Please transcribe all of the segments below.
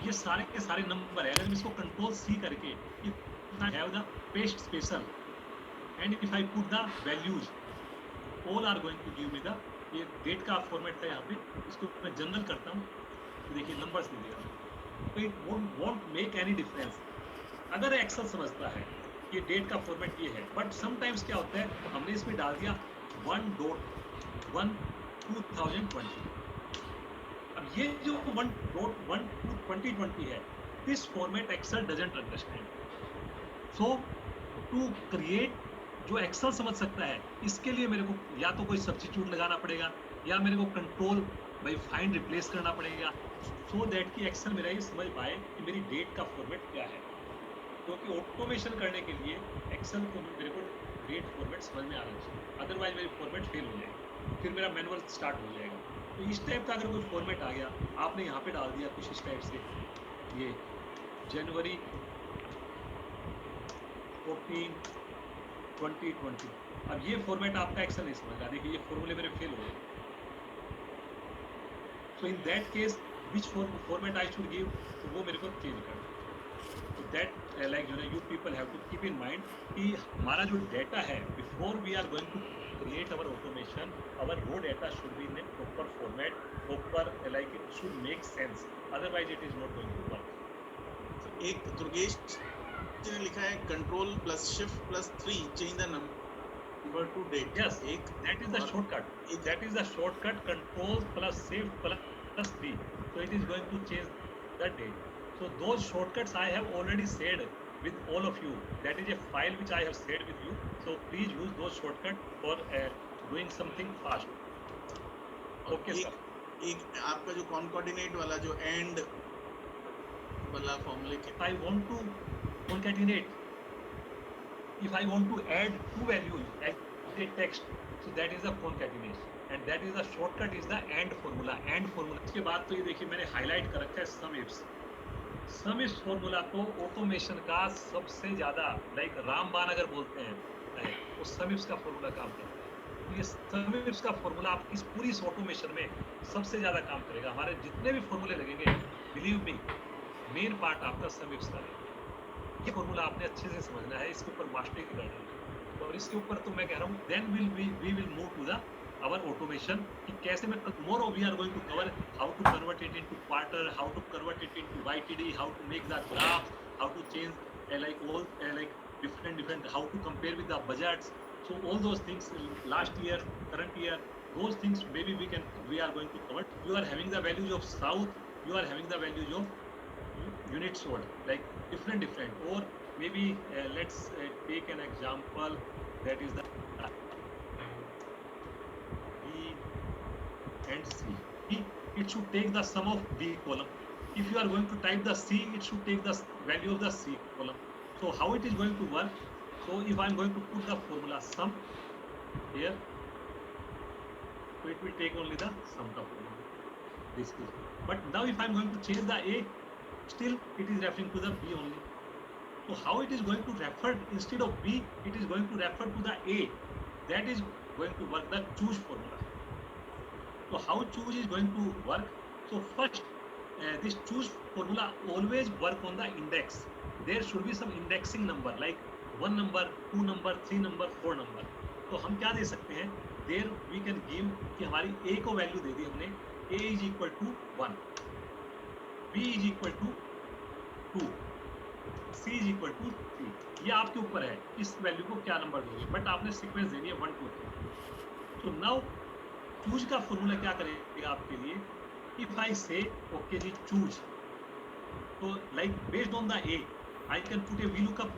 ये सारे के सारे नंबर है। अगर इसको कंट्रोल सी करके if I have the paste special and if I put the values all are going to give me the, ये डेट का फॉर्मेट था यहाँ पे, इसको मैं जनरल करता हूँ तो देखिए नंबर्स दे दिया, तो it won't make any difference अगर एक्सेल समझता है कि डेट का फॉर्मेट ये है। बट समटाइम्स क्या होता है, हमने इसमें डाल दिया 1.1 2020, अब ये जो 1.1 2020 है, this format Excel doesn't understand. So to create जो एक्सेल समझ सकता है, इसके लिए मेरे को या तो कोई सब्स्टिट्यूट लगाना पड़ेगा या मेरे को कंट्रोल बाई फाइंड रिप्लेस करना पड़ेगा, सो दैट कि एक्सेल मेरा ये समझ पाए कि मेरी डेट का फॉर्मेट क्या है। क्योंकि ऑटोमेशन करने के लिए एक्सेल को मेरे को डेट फॉर्मेट समझ में आना चाहिए, अदरवाइज मेरी फॉर्मेट फेल हो जाएगी, फिर मेरा मैनुअल स्टार्ट हो जाएगा। तो इस टाइप का अगर कोई फॉर्मेट आ गया, आपने यहाँ पे डाल दिया कुछ इस टाइप से, ये जनवरी 14 2020, अब ये फॉर्मेट आपका एक्सेल नहीं समझ रहा, देखिए ये फॉर्मूले मेरे फेल हो गए। So in that case which format I should give, तो वो मेरे को चेंज करना। तो दैट लाइक जो है you people have to keep in mind कि हमारा जो डेटा है, before we are going to create our automation, our raw data should be in a proper format, proper like it should make sense, otherwise it is not going to work. So, एक दुर्गेश जी ने लिखा है control plus shift plus 3 change the number to date. Yes, that is the shortcut. That is the shortcut, control plus shift plus 3. So it is going to change the date. So those shortcuts I have already shared with all of you. That is a file which I have shared with you. So please use those shortcuts for doing something fast. Okay, sir. एक आपका जो concatenate वाला जो end वाला formula के, I want to concatenate. If I want to add two values as a text, so that is the concatenation, and that is the shortcut is the AND formula. AND formula. इसके बाद तो ये देखिए मैंने highlight कर रखा है sum ifs. सम ifs formula तो ऑटोमेशन का सबसे ज्यादा लाइक रामबाण अगर बोलते हैं वो सम इफ्स का फॉर्मूला काम करता है। ये सम इफ्स का फॉर्मूला आपकी इस पूरी ऑटोमेशन में सबसे ज्यादा काम करेगा। हमारे जितने भी फॉर्मूले लगेंगे, बिलीव मी, मेन पार्ट आपका सम इफ्स का रहेगा। ये फॉर्मूला आपने अच्छे से समझना है, इसके ऊपर मास्टरी करनी है, और इसके ऊपर तो मैं कह रहा हूँ then we will move to the our automation कि कैसे मैं tomorrow we are going to cover how to convert it into quarter, how to convert it into YTD, how to make the graph, how to change like all like different how to compare with the budgets. So all those things last year, current year, those things maybe we are going to cover. You are having the values of south, you are having the values of units sold, like different, or maybe let's take an example that is the and C. It should take the sum of B column. If you are going to type the C, it should take the value of the C column. So how it is going to work? So if I am going to put the formula sum here, so it will take only the sum of formula. This is. But now if I am going to change the A, still it is referring to the B only. So how it is going to refer, instead of B, it is going to refer to the A. That is going to work the choose formula. So how choose is going to work? So first, this choose formula always work on the index. There should be some indexing number like 1 number, 2 number, 3 number, 4 number. तो हम क्या दे सकते हैं? There we can give कि हमारी A को value दे दी हमने, A is equal to 1, B is equal to 2, C is equal to 3. ये आपके ऊपर है इस वैल्यू को क्या नंबर दोगे, बट आपने सीक्वेंस देनी है 1 2 3. So now चूज का फॉर्मूला क्या करेगा आपके लिए? इफ आई से ओके जी चूज, तो like based on the A I can put A VLOOKUP.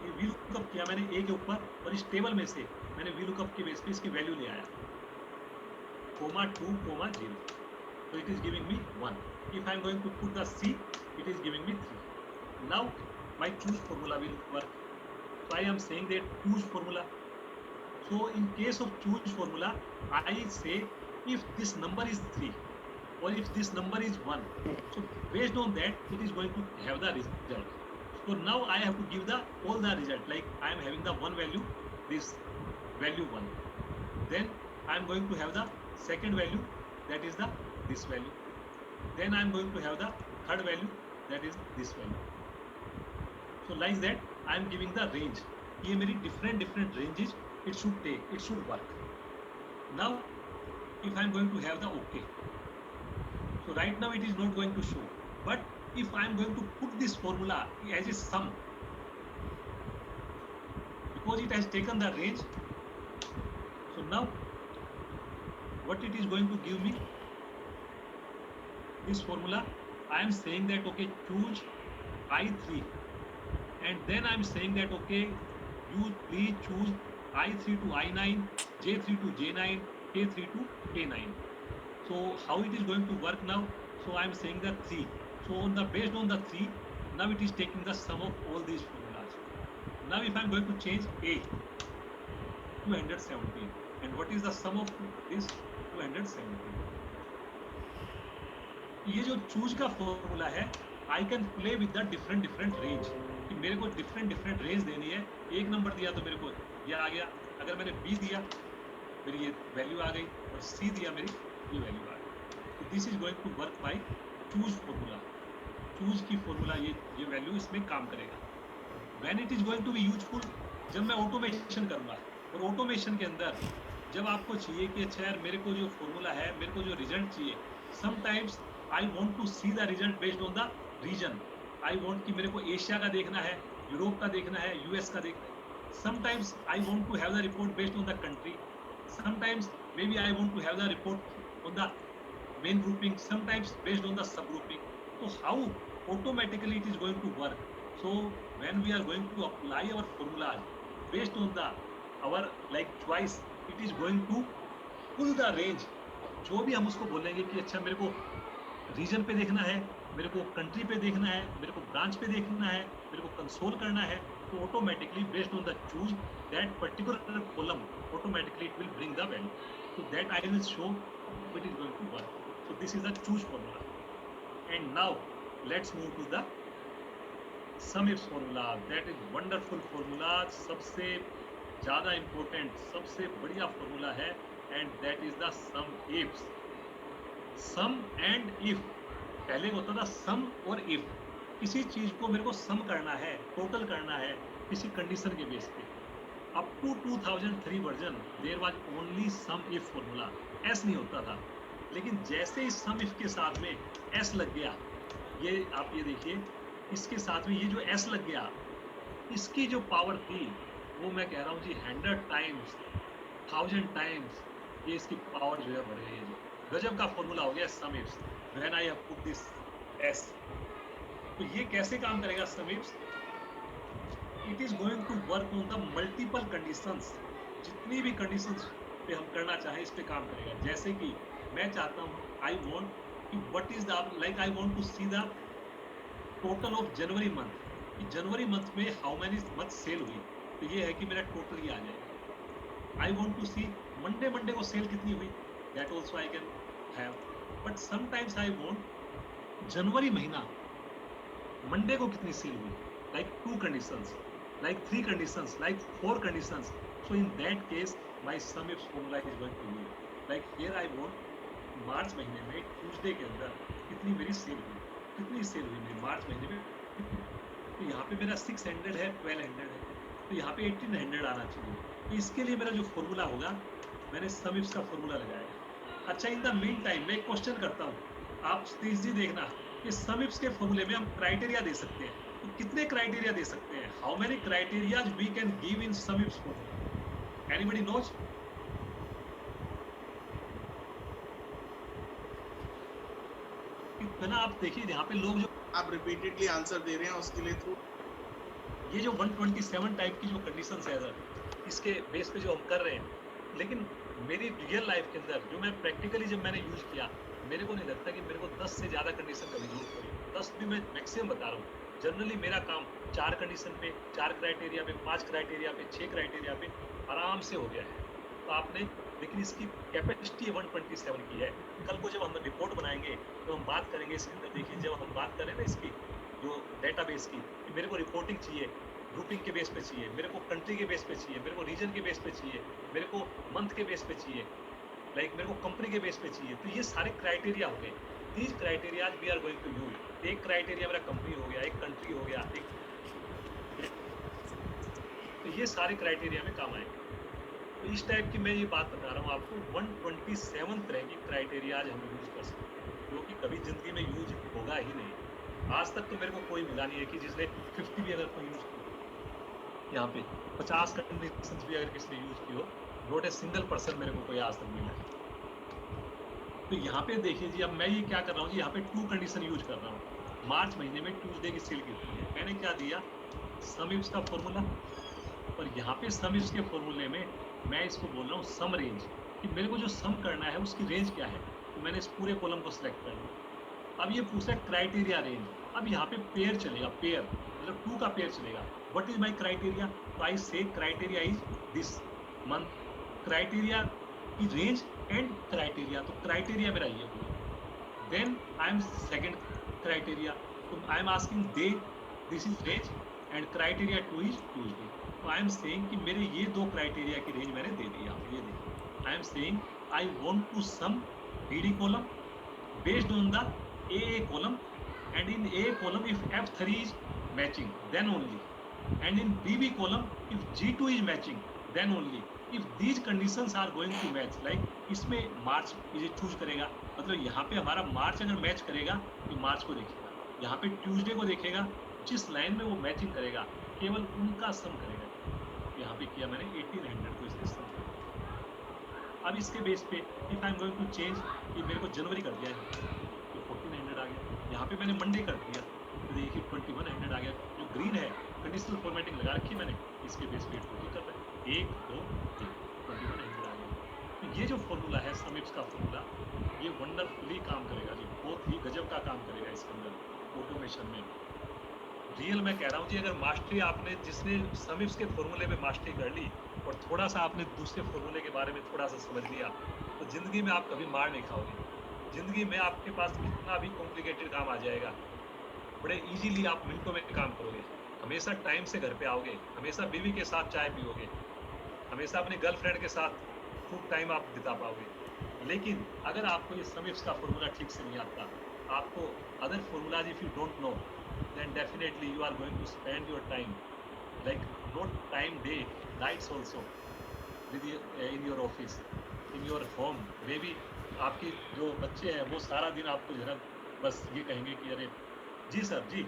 ये VLOOKUP किया मैंने ए के ऊपर, और इस टेबल में से मैंने VLOOKUP के बेस पे इसकी वैल्यू ले आया, कोमा 2 कोमा 0, तो it is giving me 1. If I am going to put the C, it is giving me 3. Now my choose formula will work. So I am saying that choose formula. So in case of choose formula, I say if this number is 3 or if this number is 1, so based on that it is going to have the result. So now I have to give all the result, like I am having the one value, this value 1, then I am going to have the second value, that is this value, then I am going to have the third value, that is this value. So like that I am giving the range. ये मेरी different ranges it should take, it should work. Now if I am going to have the OK, so right now it is not going to show, but if I am going to put this formula as a sum, because it has taken the range, so now what it is going to give me, this formula, I am saying that okay, choose I3, and then I am saying that okay, you please choose I3 to I9, J3 to J9, K3 to K9. So how it is going to work now? So I am saying that 3. So on the based on the 3, now it is taking the sum of all these formulas. Now if I am going to change A, 217, and what is the sum of this? 217. ये जो choose का formula है, I can play with the different range, कि मेरे को different range देनी है. एक नंबर दिया तो मेरे को ये आ गया, अगर मैंने बी दिया मेरी ये वैल्यू आ गई, और सी दिया मेरी ये वैल्यू आ गई. तो this is going to work by choose formula. Choose की फॉर्मूला ये वैल्यू इसमें काम करेगा. When it is going to be useful, जब मैं ऑटोमेशन करूंगा, और ऑटोमेशन के अंदर जब आपको चाहिए कि अच्छा यार मेरे को जो फॉर्मूला है, मेरे को जो रिजल्ट चाहिए, sometimes I want to see the result based on the region. I want कि मेरे को एशिया का देखना है, यूरोप का देखना है, यूएस का देखना है. Sometimes I want to have the report based on the country. Sometimes maybe I want to have the report on the main grouping. Sometimes based on the subgrouping. So how automatically it is going to work? So when we are going to apply our formulas based on the our like choice, it is going to pull the range. जो भी हम उसको बोलेंगे कि अच्छा मेरे को reason पे देखना है, मेरे को कंट्री पे देखना है, मेरे को ब्रांच पे देखना है, मेरे को कंसोल करना है, तो automatically based on the choose that particular column, automatically it will bring the value. So that I will show it is going to work. So this is the choose formula. And now let's move to the sum ifs formula. That is wonderful formula. सबसे ज़्यादा important, सबसे बढ़िया formula है, and that is the sum ifs. Sum and if, पहले होता था सम और if. किसी चीज को मेरे को सम करना है, टोटल करना है किसी कंडीशन के बेस पे. Up to 2003 version there was only sum if formula, S नहीं होता था. लेकिन जैसे ही सम इफ के साथ में एस लग गया, ये आप ये देखिए, इसके साथ में ये जो एस लग गया, इसकी जो पावर थी वो मैं कह रहा हूँ जी 100 टाइम्स, 1000 टाइम्स ये इसकी पावर जो है बढ़ गई है. गजब का फॉर्मूला हो गया sum ifs. When I have put this S, तो ये कैसे काम करेगा sum ifs? It is going to work on the multiple conditions. जितनी भी कंडीशंस पे हम करना चाहें इस पे काम करेगा. जैसे कि मैं चाहता हूँ, आई वांट कि what is the like I want to see the total of January month, कि जनवरी मंथ में हाउ मेनी मच सेल हुई, तो ये है कि मेरा टोटल ही आ जाएगा. I want to see Monday को सेल कितनी हुई, that also I can have. But sometimes I want जनवरी महीना मंडे को कितनी सेल हुई, like 2 conditions, like 3 conditions, like 4 conditions. So in that case my sum ifs formula is going to be like here I want मार्च महीने में Tuesday के अंदर कितनी मेरी सेल हुई, कितनी सेल हुई मेरी मार्च महीने में. तो यहाँ पे मेरा 600 है, 1200 है, तो यहाँ पे 1800 आना चाहिए. तो इसके लिए मेरा जो फॉर्मूला होगा, मैंने सम इफ्स का फॉर्मूला लगाया. अच्छा, इन द मीन टाइम मैं एक क्वेश्चन करता हूँ, आप प्लीज जी देखना कि सम इफ्स के फॉर्मूले में हम क्राइटेरिया दे सकते हैं. तो कितने क्राइटेरिया दे सकते हैं? How many criterias we can give in sum ifs formula? Anybody knows? इतना आप देखिए यहाँ पे लोग जो आप रिपीटेडली आंसर दे रहे हैं उसके लिए थ्रू ये जो 127 टाइप की जो कंडीशंस है सर, इसके बेस पे जो हम कर रहे हैं, लेकिन मेरी रियल लाइफ के अंदर जो मैं प्रैक्टिकली जब मैंने यूज किया, मेरे को नहीं लगता कि मेरे को 10 से ज़्यादा कंडीशन कभी यूज करी. 10 भी मैं मैक्सिमम बता रहा हूँ. जनरली मेरा काम 4 कंडीशन पे, 4 क्राइटेरिया पे, 5 क्राइटेरिया पे, 6 क्राइटेरिया पे आराम से हो गया है. तो आपने, लेकिन इसकी कैपेसिटी 127 की है. कल को जब हम रिपोर्ट बनाएंगे तो हम बात करेंगे इसके अंदर. देखिए जब हम बात करें ना इसकी जो डेटाबेस की, कि मेरे को रिपोर्टिंग चाहिए, ग्रुपिंग के बेस पे चाहिए, मेरे को कंट्री के बेस पे चाहिए, मेरे को रीजन के बेस पे चाहिए, मेरे को मंथ के बेस पे चाहिए, लाइक मेरे को कंपनी के बेस पे चाहिए. तो ये सारे क्राइटेरिया हो गए. these criteria we are going to use. एक क्राइटेरिया मेरा कंपनी हो गया, एक कंट्री हो गया, एक तो ये सारे क्राइटेरिया में काम आएंगे। तो इस टाइप की मैं ये बात बता रहा हूँ आपको। 127 तरह की क्राइटेरिया आज हम यूज कर सकते हैं, जो कि कभी जिंदगी में यूज होगा ही नहीं। आज तक तो मेरे को कोई मिला नहीं है कि जिसने 50 भी अगर कोई यूज किया, यहाँ पे 50 कंडीशंस भी अगर किसी ने यूज की हो, नॉट ए सिंगल पर्सन मेरे को कोई आज तक मिला है। तो यहाँ पे देखिए जी, अब मैं ये क्या कर रहा हूँ जी, यहाँ पे 2 कंडीशन यूज कर रहा हूँ। मार्च महीने में ट्यूसडे की सेल गिरती है, मैंने क्या दिया, सम इफ्स का फॉर्मूला, और यहाँ पे सम इफ्स के फॉर्मूले में मैं इसको बोल रहा हूँ सम रेंज, कि मेरे को जो सम करना है उसकी रेंज क्या है। तो मैंने इस पूरे कॉलम को सिलेक्ट कर लिया। अब ये पूछा क्राइटेरिया रेंज, अब यहाँ पे पेयर चलेगा, पेयर मतलब 2 का पेयर चलेगा। व्हाट इज माय क्राइटेरिया, तो I say criteria is this month, criteria की रेंज एंड क्राइटेरिया, तो क्राइटेरिया मेरा ये हुआ। Then I am second criteria, तो I am asking day, this is range and criteria 2 is Tuesday. तो I am saying कि मेरे ये 2 क्राइटेरिया की रेंज मैंने दे दी यहाँ पे, ये देखिए। I am saying I want to sum BD column based on the AA column, and in AA column if F3 is matching then only, and in BB column if G2 is matching then only, if these conditions are going to match, like इसमें मार्च इसे choose करेगा, मतलब यहाँ पे हमारा मार्च अगर match करेगा तो मार्च को देखेगा, यहाँ पे ट्यूसडे को देखेगा, जिस लाइन में वो मैचिंग करेगा केवल उनका सम करेगा। यहाँ पे किया मैंने 1800 को इसके सम। अब इसके बेस पे if I am going to change, कि मेरे को जनवरी कर दिया है तो 1400 आ गया, यहाँ पे मैंने मंडे कर दिया तो देखिए 2100 आ गया। जो ग्रीन है कंडीशनल फॉर्मेटिंग लगा रखी है मैंने, इसके बेस पे ठीक कर रहा है, 1 2 3 2100 आ गया। तो ये जो फॉर्मूला है सम इफ्स का फॉर्मूला, ये वंडरफुली काम करेगा जी, बहुत ही गजब का काम करेगा इसके अंदर ऑटोमेशन में। रियल मैं कह रहा हूँ जी, अगर मास्टरी आपने, जिसने सम इफ्स के फॉर्मूले में मास्टरी कर ली और थोड़ा सा आपने दूसरे फॉर्मूले के बारे में थोड़ा सा समझ लिया, तो जिंदगी में आप कभी मार नहीं खाओगे। जिंदगी में आपके पास कितना भी कॉम्प्लिकेटेड काम आ जाएगा, बड़े इजीली आप मिनटों में काम करोगे। हमेशा टाइम से घर पे आओगे, हमेशा बीवी के साथ चाय पियोगे, हमेशा अपने गर्लफ्रेंड के साथ खूब टाइम आप बिता पाओगे। लेकिन अगर आपको ये सम इफ्स का फॉर्मूला ठीक से नहीं आता, आपको other formulas if you don't know, then definitely you are going to spend your time, like not time, day, nights also with in your office, in your home, maybe आपके जो बच्चे हैं वो सारा दिन आपको जरा बस ये कहेंगे कि अरे जी सर जी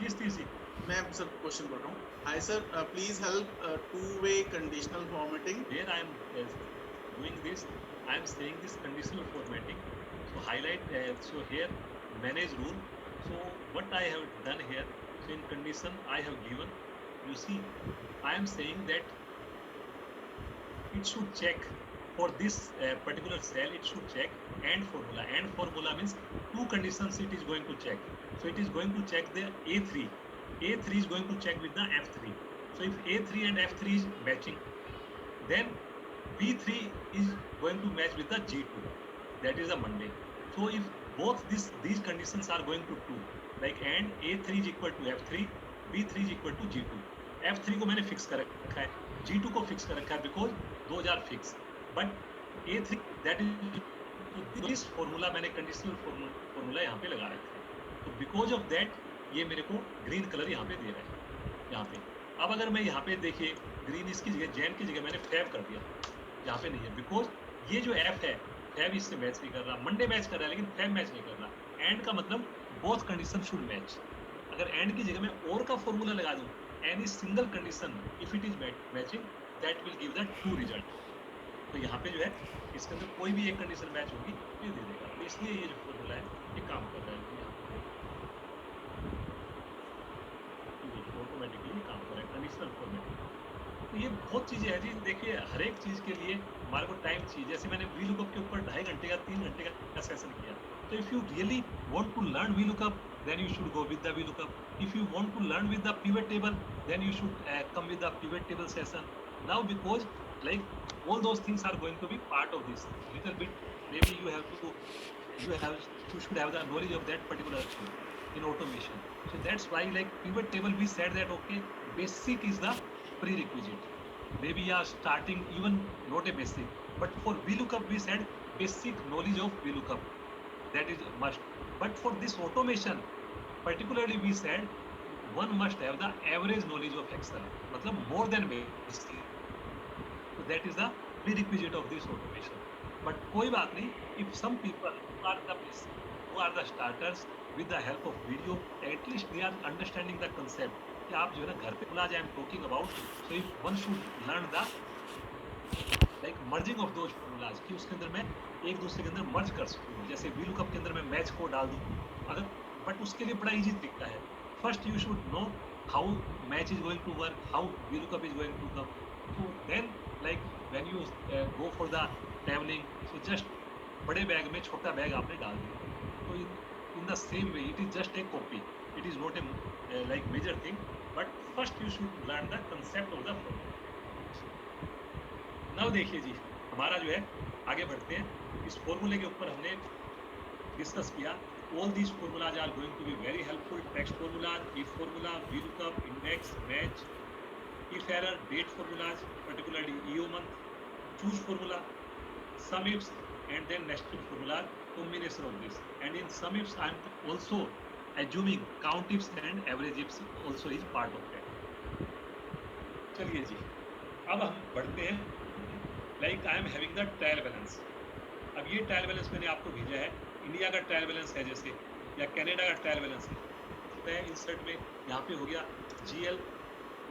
जी मैं सर क्वेश्चन पढ़ रहा हूँ। Hi sir, please help 2-way conditional formatting। Here I am doing this, I am saying this conditional formatting. So highlight, so here manage rule. So what I have done here, so in condition I have given, you see I am saying that it should check for this particular cell, it should check AND formula. AND formula means 2 conditions it is going to check. So it is going to check the A3 is going to check with the F3. So if A3 and F3 is matching, then B3 is going to match with the G2, that is a Monday. So if both these conditions are going to true, like and A3 is equal to F3, B3 is equal to G2. F3 को मैंने fix कर रखा है, G2 को fix कर रखा है, because 2000 fix, but A3 that is this formula मैंने कंडीशनल फॉर्मूला यहाँ पे लगा रखा है। तो बिकॉज ऑफ दैट ये मेरे को ग्रीन कलर यहाँ पे दे रहा है यहाँ पे। अब अगर मैं यहाँ पे देखिए ग्रीन इसकी जगह जैन की जगह मैंने फैब कर दिया, यहाँ पे नहीं है, बिकॉज ये जो एफ है फैब इससे मैच नहीं कर रहा, मंडे मैच कर रहा है लेकिन फैब मैच नहीं कर रहा। एंड का मतलब बोथ कंडीशन शुड मैच। अगर एंड की जगह मैं और का फॉर्मूला लगा दूं, any single condition if it is matching that will give the true result. तो यहाँ पे जो है इसके अंदर कोई भी एक कंडीशन मैच होगी ये दे देगा। तो इसलिए ये जो फॉर्मूला है ये काम कर रहा है, ऑटोमेटिकली काम कर रहा है कंडीशनल फॉर्मेटिंग। तो ये बहुत चीज़ें हैं जी, देखिए हर एक चीज़ के लिए हमारे को टाइम चाहिए। जैसे मैंने वी लुकअप के ऊपर 2.5 घंटे का 3 घंटे का सेशन किया। तो if you really want to learn V lookup then you should go with the V lookup. If you want to learn with the pivot table then you should come with the pivot table session. Now because like all those things are going to be part of this little bit, maybe you should have the knowledge of that particular thing in automation. So that's why like pivot table we said that okay, basic is the prerequisite, maybe you are starting even not a basic, but for VLOOKUP we said basic knowledge of VLOOKUP, that is must. But for this automation particularly we said one must have the average knowledge of Excel, मतलब more than basic. So that is the prerequisite of this automation. But कोई बात नहीं, if some people who are the basic, who are the starters, with the help of video, at least they are understanding the concept कि आप जो है ना घर पे I am talking about, so if one should learn the like merging of those formulas कि उसके अंदर मैं एक दूसरे के अंदर मर्ज कर सकूं, जैसे VLOOKUP के अंदर मैं मैच को डाल दूं, अगर बट उसके लिए बड़ा इजी तरीका है. First you should know how match is going to work, how VLOOKUP is going to come. So then like when you go for the traveling, so just बड़े बैग में छोटा बैग आपने डाल दिया. तो in the same way it is just a copy, it is not a like major thing, but first you should learn the concept of the formula. now देखिए जी, हमारा जो है आगे बढ़ते हैं. इस फॉर्मूले के ऊपर हमने डिस्कस किया. all these formulas are going to be very helpful. Text formula, if formula, VLOOKUP, index, match, if error, date formulas, particularly EO month, choose formula, sum ifs, and then nested formula, combination of this. And in sum ifs I am also assuming count ifs and average ifs also is part of that. चलिए जी, अब हम बढ़ते हैं. like I am having the trial balance. अब ये trial balance मैंने आपको भेजा है. इंडिया का ट्रायल बैलेंस है जैसे, या कनाडा का ट्रायल बैलेंस है. इंसर्ट में यहाँ पे हो गया GL,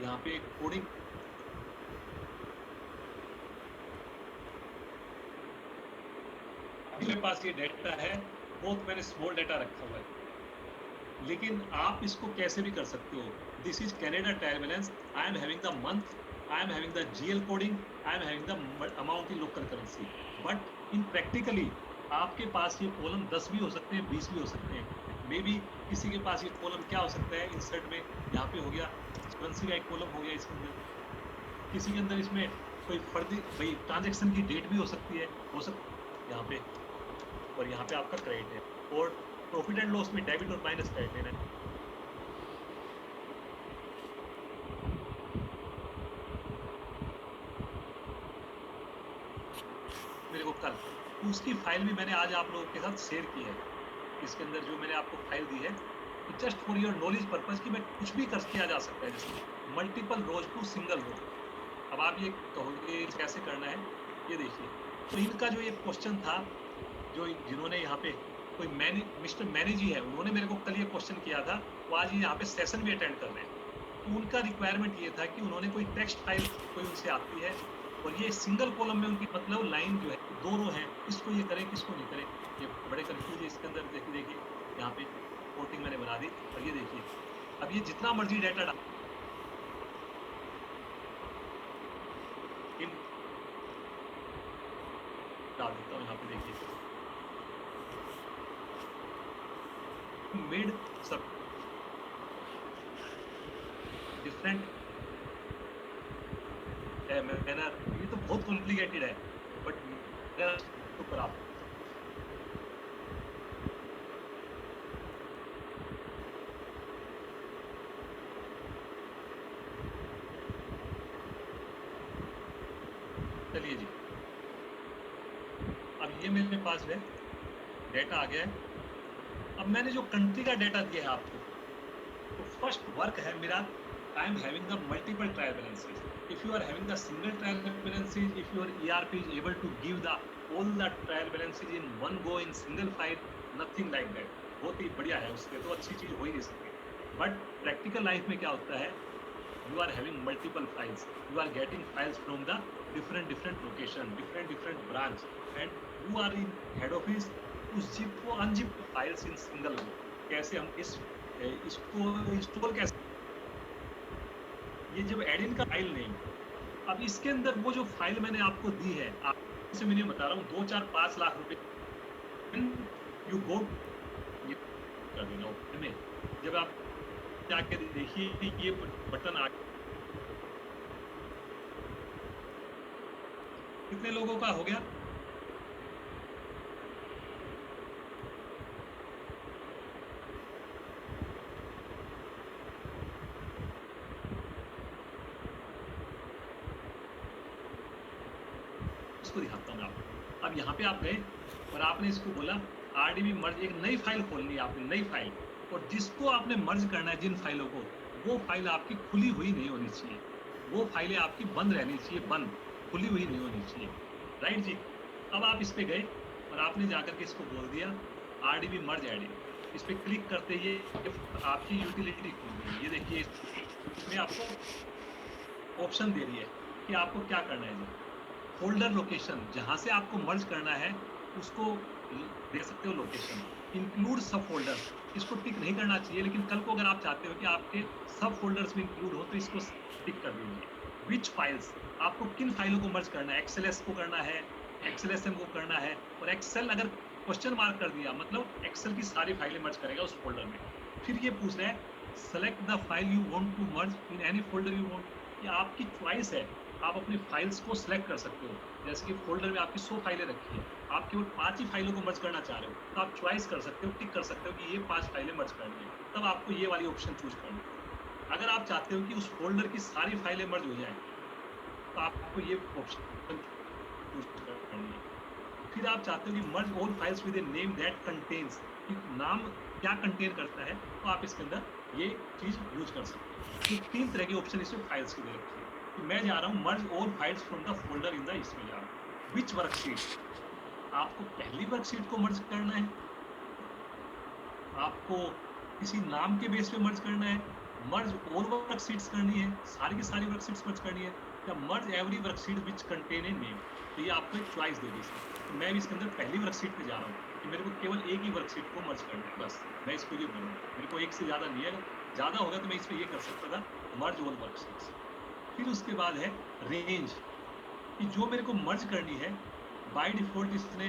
यहाँ पे कोडिंग, मेरे पास ये डेटा है, बहुत मैंने स्मॉल डेटा रखा हुआ है, लेकिन आप इसको कैसे भी कर सकते हो. This is Canada trial balance. I am having the month, I am having the GL coding, I am having the amount in local currency. But in practically आपके पास ये कॉलम 10 भी हो सकते हैं, 20 भी हो सकते हैं. मे बी किसी के पास ये कॉलम क्या हो सकता है, इंसर्ट में यहाँ पे हो गया करेंसी का एक कॉलम हो गया इसके अंदर. किसी के अंदर इसमें कोई फर्जी भाई ट्रांजेक्शन की डेट भी हो सकती है, यहाँ पे, और यहाँ पे आपका क्रेडिट है, और प्रॉफिट एंड लॉस में डेबिट और माइनस क्रेडिट लेना है. मेरे को कल उसकी फाइल भी मैंने आज आप लोगों के साथ शेयर की है. इसके अंदर जो मैंने आपको फाइल दी है, just for your knowledge purpose कि मैं कुछ भी कर किया जा सकता है, जैसे multiple rows to single row. अब आप ये कहोगे कैसे करना है, ये देखिए. तो इनका जो ये क्वेश्चन था, जो जिन्होंने यहाँ पे कोई मिस्टर मैनी जी है, उन्होंने मेरे को कल ये क्वेश्चन किया था, वो आज यहाँ पे सेशन भी अटेंड कर रहे हैं. तो उनका रिक्वायरमेंट ये था कि उन्होंने कोई टेक्स्ट फाइल कोई उनसे आती है, और ये सिंगल कॉलम में उनकी मतलब लाइन जो है 2 रो है, किसको ये करें किसको नहीं करें, ये बड़े कंफ्यूज है. इसके अंदर देखिए यहाँ पे कोटिंग मैंने बना दी, और ये देखिए अब ये जितना मर्जी डाटा डाल देता हूँ. यहाँ पे देखिए मेड सब डिफरेंट मैनर. ये तो बहुत कॉम्प्लिकेटेड है, बट ऊपर आप चलिए जी. अब ये मेरे पास है डेटा आ गया है. अब मैंने जो कंट्री का डेटा दिया है आपको, तो फर्स्ट वर्क है मेरा, I am having the multiple trial balances. if you are having the single trial balances, if your ERP is able to give the all the trial balances in one go in single file, nothing like that. बहुत ही बढ़िया है, उसके तो अच्छी चीज हो ही नहीं सकती. बट प्रैक्टिकल लाइफ में क्या होता है, you are having multiple files, you are getting files from the different location, different branch, and you are in head office to zip को unzip files in single go. कैसे हम इसको install कैसे, ये जब एडिन का फाइल नेम, अब इसके अंदर वो जो फाइल मैंने आपको दी है, आपसे मैंने बता रहा हूँ 2, 4, 5 लाख रुपए यू गो कर देना में. जब आप जाके देखिए ये बटन आ, कितने लोगों का हो गया, इसको दिखाता हूँ मैं आपको। अब यहाँ पे आप गए और आपने इसको बोला RDB मर्ज, एक नई फाइल खोलनी है आपने, नई फाइल, और जिसको आपने मर्ज करना है, जिन फाइलों को, वो फाइल आपकी खुली हुई नहीं होनी चाहिए, वो फाइलें आपकी बंद रहनी चाहिए, बंद, खुली हुई नहीं होनी चाहिए, राइट जी। अब आप इस पे गए और आपने जाकर के इसको बोल दिया RDB मर्ज एडिंग, इस पे क्लिक करते ही आपकी यूटिलिटी खुल गई। ये देखिए इसमें आपको ऑप्शन दे रही है कि आपको क्या करना है जी। फोल्डर लोकेशन, जहां से आपको मर्ज करना है उसको दे सकते हो लोकेशन। इंक्लूड सब फोल्डर्स, इसको टिक नहीं करना चाहिए, लेकिन कल को अगर आप चाहते हो कि आपके सब फोल्डर्स में इंक्लूड हो तो इसको टिक कर दीजिए। विच फाइल्स, आपको किन फाइलों को मर्ज करना है, XLS को करना है, XLSM को करना है, और एक्सेल अगर क्वेश्चन मार्क कर दिया मतलब एक्सेल की सारी फाइलें मर्ज करेगा उस फोल्डर में। फिर ये पूछ रहा है select the file you want to merge in any folder you want, ये आपकी चॉइस है, आप अपनी फाइल्स को सिलेक्ट कर सकते हो। जैसे कि फोल्डर में आपकी 100 फाइलें रखी है, आप केवल 5 ही फाइलों को मर्ज करना चाह रहे हो, तो आप चॉइस कर सकते हो, टिक कर सकते हो कि ये 5 फाइलें मर्ज करनी है, तब आपको ये वाली ऑप्शन चूज करनी है। अगर आप चाहते हो कि उस फोल्डर की सारी फाइलें मर्ज हो जाए तो आपको ये ऑप्शन चूज करनी है। फिर आप चाहते हो कि merge all files with a name that contains, कि नाम क्या कंटेन करता है, तो आप इसके अंदर ये चीज यूज कर सकते हो। तो 3 तरह के ऑप्शन इसमें फाइल्स के दे रखे हैं। तो मैं जा रहा हूँ merge all files from the folder in the, इसमें जा रहा हूँ। विच वर्कशीट, आपको पहली वर्कशीट को मर्ज करना है, आपको किसी नाम के बेस पे मर्ज करना है, मर्ज ऑल वर्कशीट्स करनी है, सारी की सारी वर्कशीट्स मर्ज करनी है, या merge every worksheet which contain a name. तो ये आपको एक चॉइस दे दी इसमें। तो मैं भी इसके अंदर पहली वर्कशीट पे जा रहा हूँ कि मेरे को केवल एक ही वर्कशीट को मर्ज करना है, बस मैं इसको ये बोलूँगा, मेरे को एक से ज्यादा नहीं है, ज्यादा होगा तो मैं इसमें ये कर सकता था मर्ज ऑल वर्कशीट्स। फिर उसके बाद है रेंज, कि जो मेरे को मर्ज करनी है बाय डिफॉल्ट इसने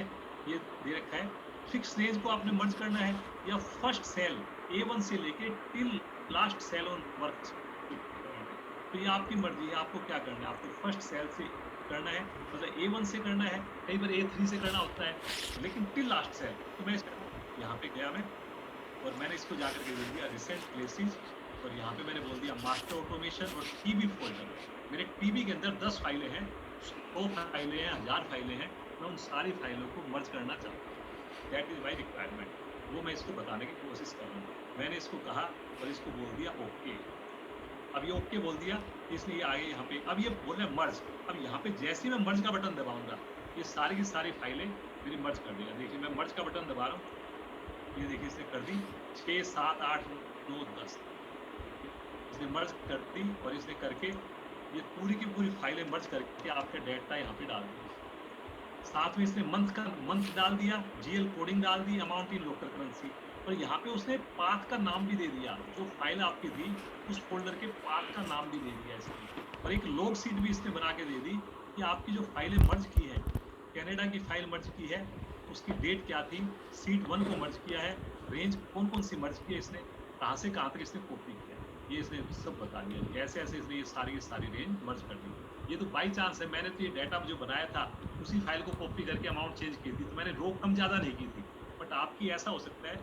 ये दे रखा है, फिक्स रेंज को आपने मर्ज करना है, या फर्स्ट सेल A1 से लेके till last cell onward. तो ये आपकी मर्जी है, आपको क्या करना है, आपको फर्स्ट सेल से करना है, मतलब A1 से करना है, कई बार A3 से करना होता है, लेकिन टिल लास्ट सेल। तो मैं यहाँ पे गया मैं और मैंने इसको जाकर के दे दिया रिसेंट प्लेसेस, और यहाँ पे मैंने बोल दिया मास्टर ऑटोमेशन और TB फोल्डर। मेरे TB के अंदर 10 फाइलें हैं, 100 फाइलें हैं, 1000 फाइलें हैं, मैं उन सारी फाइलों को मर्ज करना चाहता हूँ। दैट इज माई रिक्वायरमेंट, वो मैं इसको बताने की कोशिश कर रहा हूँ। मैंने इसको कहा और इसको बोल दिया ओके। अब ये ओके बोल दिया, इसलिए ये आगे यहाँ पे, अब ये बोल रहे मर्ज। अब यहाँ पे जैसे ही मैं मर्ज का बटन दबाऊंगा ये सारी की सारी फाइलें मेरी मर्ज कर देगा। देखिए मैं मर्ज का बटन दबा रहा हूँ, ये देखिए इसने कर दी 6 7 8 9 10, इसने मर्ज कर दी, और इसने करके ये पूरी की पूरी फाइलें मर्ज करके आपका डेटा यहाँ पे डाल दिया। साथ में इसने मंथ डाल दिया, GL कोडिंग डाल दी, अमाउंट इन लोकल करेंसी, और यहाँ पे उसने पाथ का नाम भी दे दिया, जो फाइल आपकी थी उस फोल्डर के पाथ का नाम भी दे दिया इसने, और एक लॉग शीट भी इसने बना के दे दी कि आपकी जो फाइलें मर्ज की है, कनाडा की फाइल मर्ज की है, उसकी डेट क्या थी, सीट 1 को मर्ज किया है, रेंज कौन कौन सी मर्ज की है इसने, कहाँ से कहाँ तक इसने कॉपी किया, ये इसने सब बता दिया। ऐसे ऐसे इसने ये सारी रेंज मर्ज कर दी। ये तो बाई चांस है, मैंने तो ये डाटा जो बनाया था उसी फाइल को कॉपी करके अमाउंट चेंज की थी, तो मैंने रो कम ज्यादा नहीं की थी। बट आपकी ऐसा हो सकता है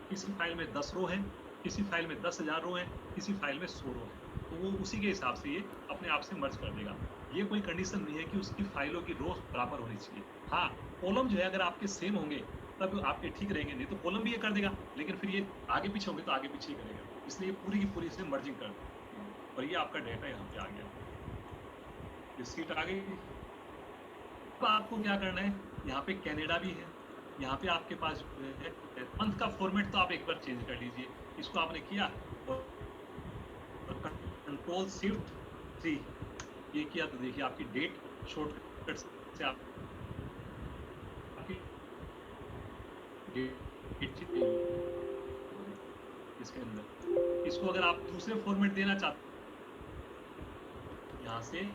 किसी फाइल में 10 रो है, किसी फाइल में 10,000 रो है, किसी फाइल में 100 रो है, तो वो उसी के हिसाब से ये अपने आप से मर्ज कर देगा। ये कोई कंडीशन नहीं है कि उसकी फाइलों की रो बराबर होनी चाहिए। हाँ, कॉलम जो है अगर आपके सेम होंगे तब आपके ठीक रहेंगे, नहीं तो कॉलम भी ये कर देगा, लेकिन फिर ये आगे पीछे होंगे तो आगे पीछे ही करेगा। इसलिए पूरी की पूरी इसने मर्जिंग कर दी, और ये आपका डेटा यहाँ पे आ गया, ये सीट आ गई। अब आपको क्या करना है, यहाँ पे कनाडा भी है, यहाँ पे आपके पास मंथ का फॉर्मेट तो आप एक बार चेंज कर लीजिए। इसको आपने किया और कंट्रोल शिफ्ट 3 ये किया, तो देखिए आपकी डेट शॉर्टकट से आपकी डेट इसके अंदर। इसको अगर आप दूसरे फॉर्मेट देना चाहते यहाँ से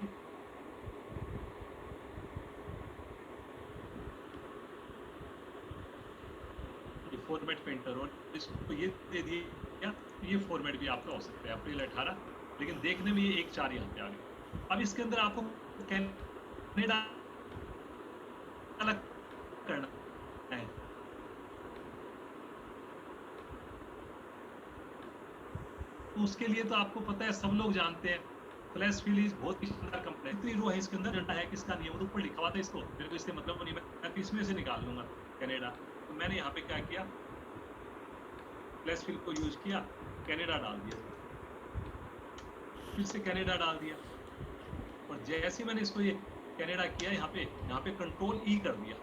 फॉर्मेट पे एंटर, और इसको ये दे दिया, ये फॉर्मेट भी आपका हो सकता है अप्रैल 18, लेकिन देखने में ये 1/4 यहाँ पे आ गया। अब इसके अंदर आपको कनाडा अलग करना है, तो उसके लिए तो आपको पता है, सब लोग जानते हैं फ्लैश फिल इज बहुत ही शानदार कंपनी। कितनी रो है इसके अंदर, घंटा है किसका नहीं है वो तो ऊपर लिखा हुआ था, इसको मेरे को इससे मतलब नहीं, मैं तो इसमें से निकाल लूंगा कनाडा। तो मैंने यहाँ पे क्या किया, फ्लैश फिल को यूज किया, कनाडा डाल दिया, फिर से कनाडा डाल दिया, और जैसे मैंने इसको ये कनाडा किया, यहाँ पे कंट्रोल ई कर दिया,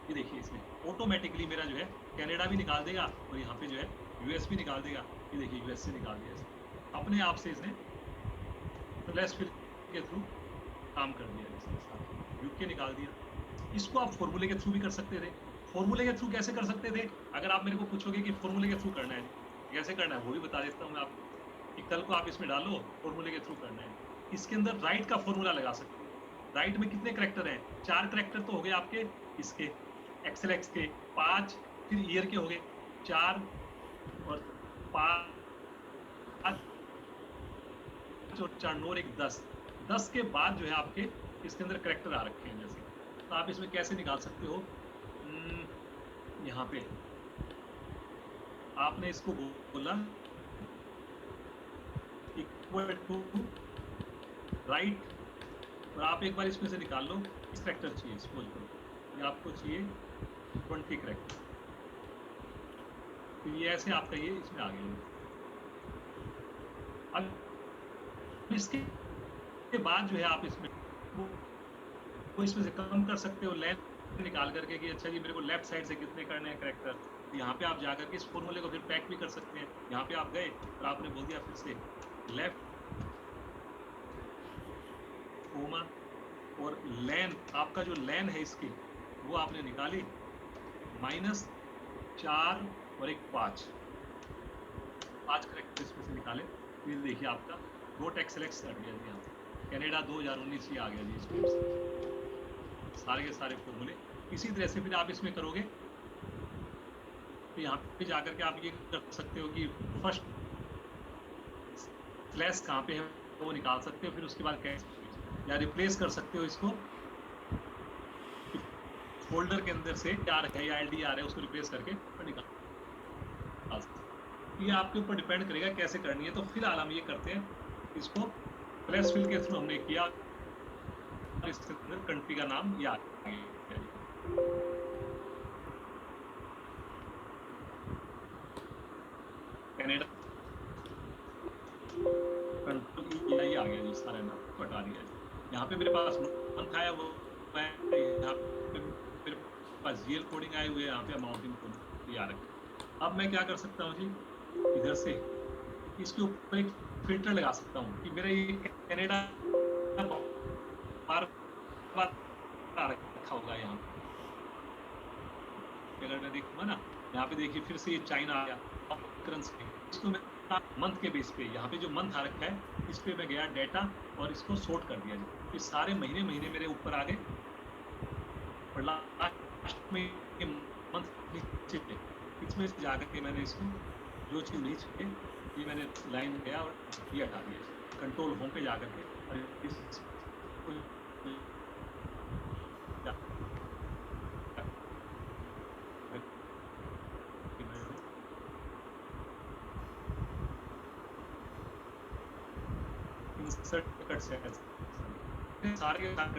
ये देखिए इसमें ऑटोमेटिकली मेरा जो है कनाडा भी निकाल देगा और यहाँ पे जो है यूएस भी निकाल देगा। ये देखिए यूएस से निकाल दिया इसने अपने आप से, इसने फ्लैश फिल के थ्रू काम कर दिया, इसके साथ यूके निकाल दिया। इसको आप फॉर्मूले के थ्रू भी कर सकते थे। फॉर्मूले के थ्रू कैसे कर सकते थे, अगर आप मेरे को पूछोगे कि फॉर्मूले के थ्रू करना है कैसे करना है, वो भी बता देता हूँ मैं आपको कि कल को आप इसमें डालो फॉर्मूले के थ्रू करना है। इसके अंदर राइट का फॉर्मूला लगा सकते हो। राइट में कितने करेक्टर हैं, 4 करेक्टर तो हो गए आपके इसके एक्सएलएक्स के, 5 फिर ईयर के हो गए 4 और 5 और 4 9 1 10 के बाद जो है आपके इसके अंदर करेक्टर आ रखे हैं जैसे। तो आप इसमें कैसे निकाल सकते हो, यहाँ पे आपने इसको बोला इक्वल टू राइट, और आप एक बार इसमें से निकाल लो इस करेक्टर चाहिए, सपोज करो ये आपको चाहिए 20 करेक्टर, तो ये ऐसे आपका ये इसमें आ गया। अब इसके बाद जो है आप इसमें वो इसमें से कम कर सकते हो लेंथ निकाल करके कि अच्छा जी मेरे को लेफ्ट साइड से कितने करने हैं करेक्टर। तो यहाँ पे आप जाकर के इस फॉर्मूले को फिर पैक भी कर सकते हैं। यहाँ पे आप गए और आपने बोल दिया फिर से लेफ्ट कोमा, और लेंथ आपका जो लेंथ है इसकी वो आपने निकाली -4 और एक 5 करेक्टर इसमें से निकाले। फिर देखिए आपका डॉट एक्सएलएक्स हट गया जी, यहाँ कनाडा 2019 ही आ गया जी इसमें सारे के सारे फॉर्मूले। इसी तरह से फिर आप इसमें करोगे तो यहाँ पे जाकर के आप ये कर सकते हो कि फर्स्ट स्लैश कहाँ पे है वो निकाल सकते हो, फिर उसके बाद कैसे या रिप्लेस कर सकते हो इसको फोल्डर के अंदर से क्या रखा है या LDR है उसको रिप्लेस करके निकाल सकते हो। ये आपके ऊपर डिपेंड करेगा कैसे करनी है। तो फिलहाल हम ये करते हैं, इसको फ्लैश फिल के थ्रू हमने किया, इसके अंदर कंट्री का नाम याद कनाडा कंट्रोल आ गया जी, सारे नाम हटा दिया। यहाँ पे मेरे पास मंथ आया वो यहाँ पे मेरे पास जीएल कोडिंग आए हुए, यहाँ पे अमाउंटिंग कोडिंग आ रखे। अब मैं क्या कर सकता हूँ जी, इधर से इसके ऊपर एक फिल्टर लगा सकता हूँ कि मेरा ये कनाडा बार रखा होगा यहाँ पे। अगर मैं देखूंगा ना यहाँ पे देखिए फिर से ये चाइना आ गया करेंसी, इसको मैं मंथ के बेस पे यहाँ पे जो मंथ आ रखा है इस पे मैं गया डाटा और इसको सॉर्ट कर दिया जी। ये सारे महीने मेरे ऊपर आ गए और लास्ट में ये मंथ नीचे पे, इसमें से जाकर के मैंने इसको जो चीज़ नहीं चाहिए ये मैंने लाइन गया और ये हटा दिया, कंट्रोल होम पे जाकर के और इस इंसर्ट कट सेल्स सारे के साथ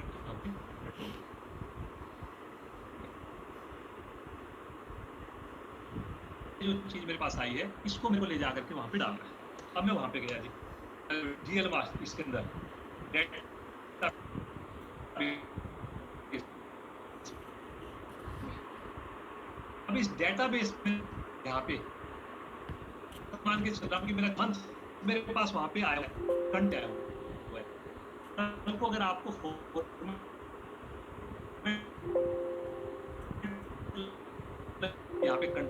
जो चीज मेरे पास आई है इसको मेरे को ले जाकर के वहां पे डालना है। अब मैं वहां पे गया जी जीएल मास्टर इसके अंदर अब इस डेटाबेस में यहाँ पे मान के चल रहा हूँ कि मेरा मंथ मेरे पास वहां पे आया है, कंट आया हुआ है। कल को अगर आपको यहाँ पे कंट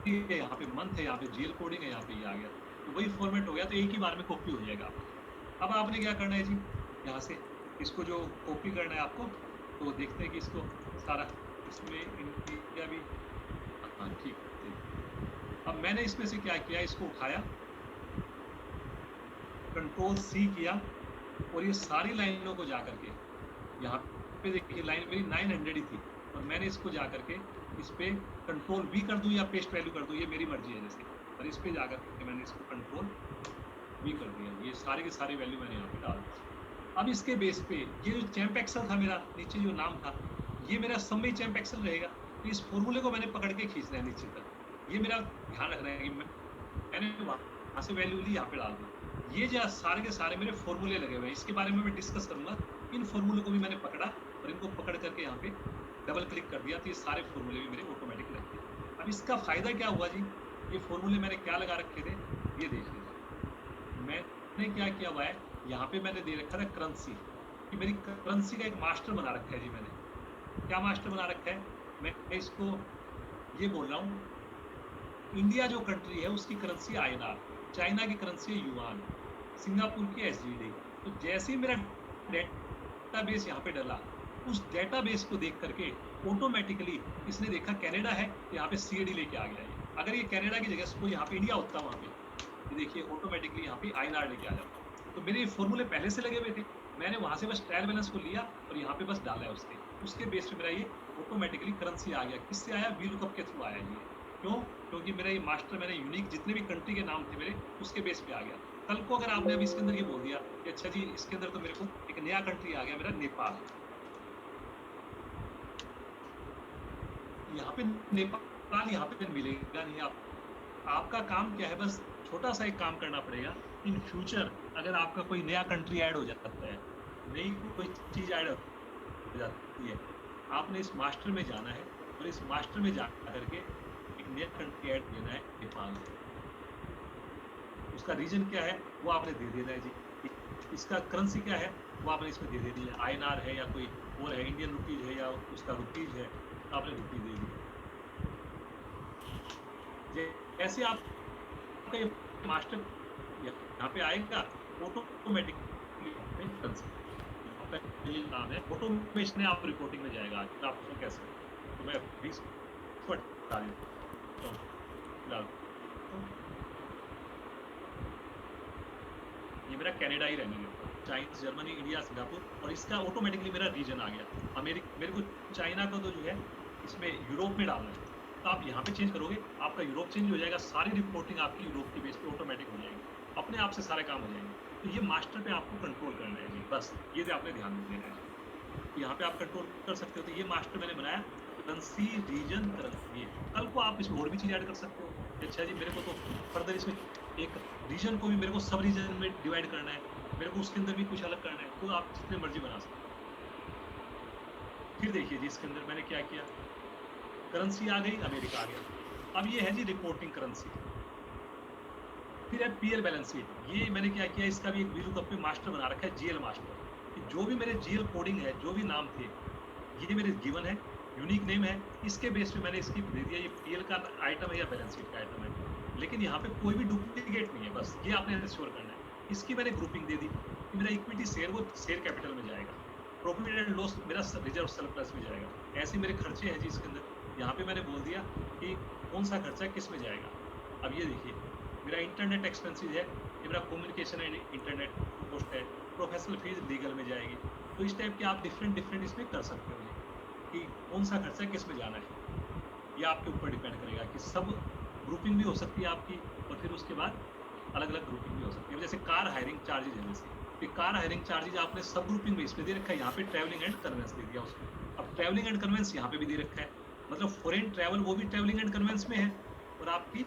है, यहाँ पे मंथ है, यहाँ पे जीएल कोडिंग है, यहाँ पे ये आ गया तो वही फॉर्मेट हो गया, तो एक ही बार में कॉपी हो जाएगा। अब आपने क्या करना है जी, यहाँ से इसको जो कॉपी करना है आपको, तो देखते हैं कि इसको सारा इसमें इंडिया भी, हाँ ठीक है। अब मैंने इसमें से क्या किया, इसको उठाया कंट्रोल C किया और ये सारी लाइनों को जाकर के यहाँ पे देखिए लाइन मेरी 900 ही थी और मैंने इसको जाकर के इस पे कंट्रोल V कर दूं या पेस्ट वैल्यू कर दूं, ये मेरी मर्जी है जैसे, और इस पे जाकर के मैंने इसको कंट्रोल भी कर दिया। ये सारे के सारे वैल्यू मैंने यहाँ पे डाल दिए। अब इसके बेस पे ये जो चैंप एक्सेल था मेरा, नीचे जो नाम था, ये मेरा सब में चैंप एक्सेल रहेगा। तो इस फॉर्मूले को मैंने पकड़ के खींचना है नीचे तक। ये मेरा ध्यान रखना है कि मैंने वहां से वैल्यू ली, यहाँ पे डाल दी। ये जो सारे के सारे मेरे फॉर्मूले लगे हुए हैं, इसके बारे में मैं डिस्कस करूंगा। इन फॉर्मूले को भी मैंने पकड़ा और इनको पकड़ करके यहाँ पे डबल क्लिक कर दिया, तो ये सारे फॉर्मूले भी मेरे ऑटोमेटिक लग गए। अब इसका फायदा क्या हुआ जी, ये फॉर्मूले मैंने क्या लगा रखे थे, ये देख लीजिए। मैंने क्या किया हुआ है, यहाँ पे मैंने दे रखा था करेंसी, कि मेरी करेंसी का एक मास्टर बना रखा है जी। मैंने क्या मास्टर बना रखा है, मैं इसको ये बोल रहा हूँ, इंडिया जो कंट्री है उसकी करेंसी INR, चाइना की करेंसी है युआन, सिंगापुर की SGD। तो जैसे ही मेरा डेटाबेस यहाँ पे डला, उस डेटाबेस को देख करके ऑटोमेटिकली इसने देखा कनाडा है, तो यहाँ पे CAD लेके आ गया है। अगर ये कनाडा की जगह कोई यहाँ पे इंडिया होता, वहाँ पे ये देखिए ऑटोमेटिकली यहाँ पे INR लेके आ जाता। तो मेरे फॉर्मूले पहले से लगे हुए थे, मैंने वहाँ से बस ट्रायल बैलेंस को लिया और यहाँ पे बस डाला है उसके बेस पे मेरा ये ऑटोमेटिकली करेंसी आ गया। किससे आया, VLOOKUP के थ्रू आया ये। क्यों, क्योंकि मेरा ये मास्टर, मैंने यूनिक जितने भी कंट्री के नाम थे मेरे, उसके बेस पे आ गया। कल को अगर आपने अभी इसके अंदर ये बोल दिया कि अच्छा जी इसके अंदर तो मेरे को एक नया कंट्री आ गया, मेरा नेपाल, यहाँ पे नेपाल यहाँ पे मिलेगा नहीं। आपका काम क्या है, बस छोटा सा एक काम करना पड़ेगा। इन फ्यूचर अगर आपका कोई नया कंट्री ऐड हो जाता है, नई कोई चीज ऐड हो जाती है, आपने इस मास्टर में जाना है और इस मास्टर में जा करके एक नया कंट्री ऐड देना है, नेपाल। उसका रीजन क्या है वो आपने दे देना है जी। इसका करेंसी क्या है वो आपने इसमें दे देनी है, INR है या कोई और है, इंडियन रुपीज है या उसका रुपीज है, तो आपने रुपीज दे दी। ऐसे आपका ये मास्टर यहाँ पे आएगा ऑटोमेटिकली, ये नाम है ऑटोमेशन, आप रिपोर्टिंग में जाएगा। आप उसको कैसे, तो मैं ये मेरा कनाडा ही रहने लगा, चाइना, जर्मनी, इंडिया, सिंगापुर, और इसका ऑटोमेटिकली मेरा रीजन आ गया। मेरे को चाइना का तो जो है इसमें यूरोप में डालना है, तो आप यहाँ पे चेंज करोगे, आपका यूरोप चेंज हो जाएगा, सारी रिपोर्टिंग आपकी यूरोप के बेस पे ऑटोमेटिक हो जाएगी, अपने आप से सारे काम हो जाएंगे। तो ये मास्टर पे आपको कंट्रोल करना है जी, बस ये तो आपने ध्यान देना है। तो यहाँ पे आप कंट्रोल कर सकते हो। तो ये मास्टर मैंने बनाया, करेंसी रीजन करेंसी। कल को आप इसमें और भी चीज ऐड कर सकते हो। अच्छा जी मेरे को तो फर्दर इसमें एक रीजन को भी मेरे को सब रीजन में डिवाइड करना है, मेरे को उसके अंदर भी कुछ अलग करना है, तो आप जितने मर्जी बना सकते हो। फिर देखिए जी इसके अंदर मैंने क्या किया, करेंसी आ गई, अमेरिका आ गया। अब ये है जी रिपोर्टिंग करेंसी। फिर है PL बैलेंस शीट। ये मैंने क्या किया, इसका भी एक VLOOKUP पे मास्टर बना रखा है, GL मास्टर, कि जो भी मेरे GL कोडिंग है, जो भी नाम थे, ये मेरे गिवन है, यूनिक नेम है, इसके बेस पे मैंने इसकी दे दिया, ये PL का आइटम है या बैलेंस शीट का आइटम है, लेकिन यहाँ पे कोई भी डुप्लीकेट नहीं है, बस ये आपने इंश्योर करना है। इसकी मैंने ग्रुपिंग दे दी कि मेरा इक्विटी शेयर वो शेयर कैपिटल में जाएगा, प्रॉफिट एंड लॉस मेरा रिजर्व सरप्लस में जाएगा। ऐसे मेरे खर्चे हैं जी इसके अंदर, यहाँ पे मैंने बोल दिया कि कौन सा खर्चा किस में जाएगा। अब ये देखिए मेरा इंटरनेट एक्सपेंसेस है, ये मेरा कम्युनिकेशन एंड इंटरनेट कॉस्ट है, प्रोफेशनल फीस लीगल में जाएगी। तो इस टाइप के आप डिफरेंट इसमें कर सकते हो कि कौन सा खर्चा किस में जाना है, ये आपके ऊपर डिपेंड करेगा। कि सब ग्रुपिंग भी हो सकती है आपकी, और फिर उसके बाद अलग अलग ग्रुपिंग भी हो सकती है। जैसे कार हायरिंग चार्जेज है, जैसे कार हायरिंग चार्जेज आपने सब ग्रुपिंग में इसमें दे रखा है, यहाँ पे ट्रैवलिंग एंड कन्वेंस दे दिया उसको। अब ट्रैवलिंग एंड कन्वेंस यहाँ पे भी दे रखा है, मतलब फॉरेन ट्रैवल वो भी ट्रैवलिंग एंड कन्वेंस में है, और आपकी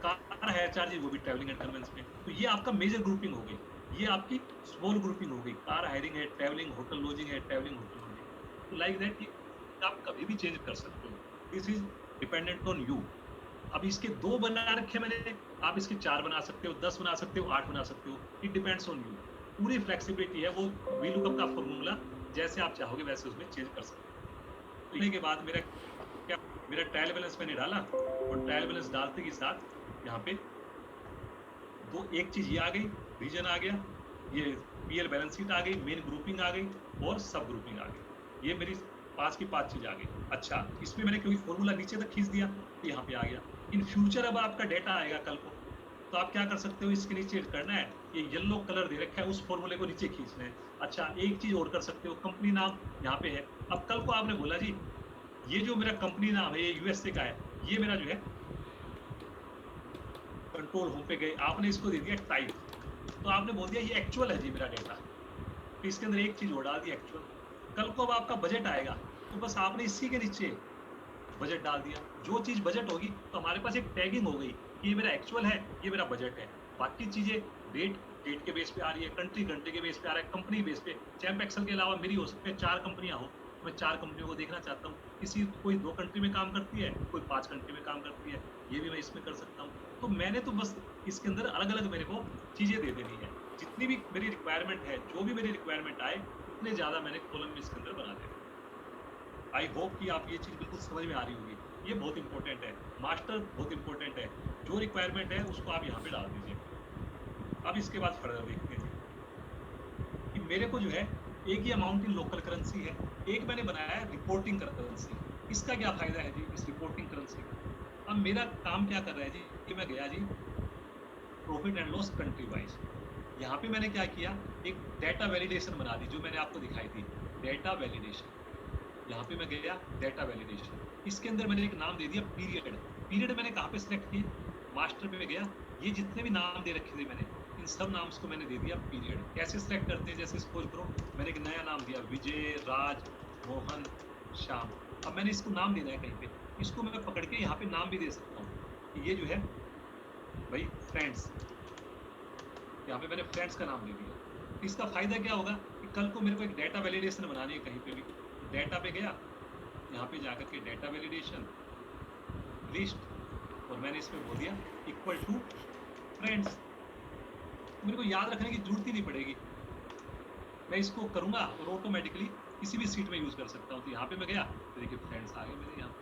कार हायर चार्जेज वो भी ट्रैवलिंग एंड कन्वेंस में। तो ये आपका मेजर ग्रुपिंग हो गई, ये आपकी स्मॉल ग्रुपिंग हो गई, कार हायरिंग है, ट्रैवलिंग, होटल लॉजिंग है, ट्रैवलिंग होटल लॉजिंग। तो लाइक दैट कि आप कभी भी चेंज कर सकते हो, this is dependent on you. अब इसके 2 बना रखे मैंने, आप इसके 4 बना सकते हो, 10 बना सकते हो, 8 बना सकते हो, इट डिपेंड्स ऑन यू। पूरी फ्लेक्सिबिलिटी है, वो VLOOKUP का फॉर्मूला जैसे आप चाहोगे वैसे उसमें चेंज कर सकते हो। लेने के बाद मेरा ट्रायल बैलेंस मैंने डाला, और ट्रायल बैलेंस डालते के साथ यहाँ पे एक चीज ये आ गई, रीजन आ गया, ये PL बैलेंस शीट आ गई, मेन ग्रुपिंग आ गई, और सब ग्रुपिंग आ गई। ये मेरी 5 की 5 चीज आ गई। अच्छा, इसमें मैंने क्योंकि फॉर्मूला नीचे तक खींच दिया तो यहाँ पे आ गया। इन फ्यूचर अब आपका डेटा आएगा कल को, तो आप क्या कर सकते हो, इसके नीचे करना है, ये येलो कलर दे रखा है, उस फॉर्मूले को नीचे खींचना है। अच्छा, एक चीज और कर सकते हो, कंपनी नाम यहाँ पे है। अब कल को आपने बोला जी ये जो मेरा कंपनी नाम है ये USA का है, ये मेरा जो है कंट्रोल होम पे गए, आपने इसको दे दिया टाइप, तो आपने बोल दिया ये एक्चुअल है जी मेरा डेटा, तो इसके अंदर एक चीज और डाल दी एक्चुअल। कल को अब आपका बजट आएगा तो बस आपने इसी के नीचे बजट डाल दिया। जो चीज बजट होगी तो हमारे पास एक टैगिंग हो गई कि ये मेरा एक्चुअल है, ये मेरा बजट है। बाकी चीजें डेट के बेस पे आ रही है, कंट्री के बेस पे आ रहा है, कंपनी बेस पे। चैम्प एक्सेल के अलावा मेरी हो सकती है 4 कंपनियां हो, मैं 4 कंपनियों को देखना चाहता हूँ। कोई 2 कंट्री में काम करती है, कोई 5 कंट्री में काम करती है, ये भी मैं इसमें कर सकता हूँ। तो मैंने तो बस इसके अंदर अलग अलग मेरे को चीजें दे देनी है। जितनी भी मेरी रिक्वायरमेंट है, जो भी मेरी रिक्वायरमेंट आए, उतने ज्यादा मैंने कॉलम इसके अंदर बना देना। आई होप कि आप ये चीज बिल्कुल समझ में आ रही होगी। ये बहुत इंपॉर्टेंट है, मास्टर बहुत इंपॉर्टेंट है। जो रिक्वायरमेंट है उसको आप यहाँ पे डाल दीजिए। अब इसके बाद फर्दर देखते हैं कि मेरे को जो है एक ही अमाउंट इन लोकल करेंसी है, एक मैंने बनाया है रिपोर्टिंग करेंसी। इसका क्या फायदा है जी इस रिपोर्टिंग करेंसी का? अब मेरा काम क्या कर रहा है जी कि मैं गया G profit and loss country wise. यहाँ पे मैंने क्या किया, एक डेटा वैलिडेशन बना दी जो मैंने आपको दिखाई थी, डेटा वैलिडेशन। यहाँ पे मैं गया डेटा वैलिडेशन, इसके अंदर मैंने एक नाम दे दिया पीरियड। पीरियड मैंने कहाँ पे सिलेक्ट किया, मास्टर पे गया, ये जितने भी नाम दे रखे थे मैंने, इन सब नाम्स को मैंने दे दिया पीरियड। कैसे सिलेक्ट करते हैं, जैसे सपोज करो मैंने एक नया नाम दिया विजय, राज, मोहन, श्याम। अब मैंने इसको नाम देना है कहीं पे, इसको मैं पकड़ के यहाँ पे नाम भी दे सकता हूँ कि ये जो है भाई फ्रेंड्स, यहाँ पे मैंने फ्रेंड्स का नाम दे दिया। इसका फायदा क्या होगा कि कल को मेरे को एक डेटा वैलिडेशन बनानी है कहीं पे भी, डेटा पे गया, यहाँ पे जाकर के डेटा वैलिडेशन लिस्ट, और मैंने इसमें बोल दिया इक्वल टू फ्रेंड्स। मेरे को याद रखने की जरूरत ही नहीं पड़ेगी, मैं इसको करूंगा और ऑटोमेटिकली किसी भी सीट में यूज कर सकता हूँ। तो यहाँ पे मैं गया तो देखिए फ्रेंड्स आ गए मेरे यहाँ।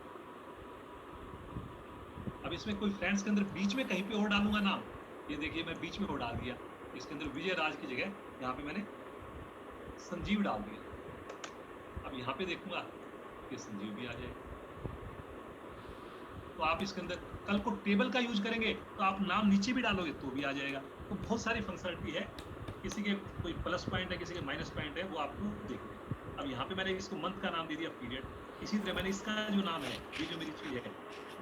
अब इसमें कोई फ्रेंड्स के अंदर बीच में कहीं पे और डालूंगा नाम, ये देखिए मैं बीच में और डाल दिया। इसके अंदर विजय राज की जगह यहाँ पे मैंने संजीव डाल दिया। अब यहाँ पे देखूंगा कि संजीव भी आ जाए। तो आप इसके अंदर कल को टेबल का यूज करेंगे तो आप नाम नीचे भी डालोगे तो भी आ जाएगा। तो बहुत सारी फंक्शनलिटी है, किसी के कोई प्लस पॉइंट है, किसी के माइनस पॉइंट है, वो आपको देखना। अब यहाँ पे मैंने इसको मंथ का नाम दे दिया पीरियड। इसी तरह मैंने इसका जो नाम है, ये जो मेरी चीज है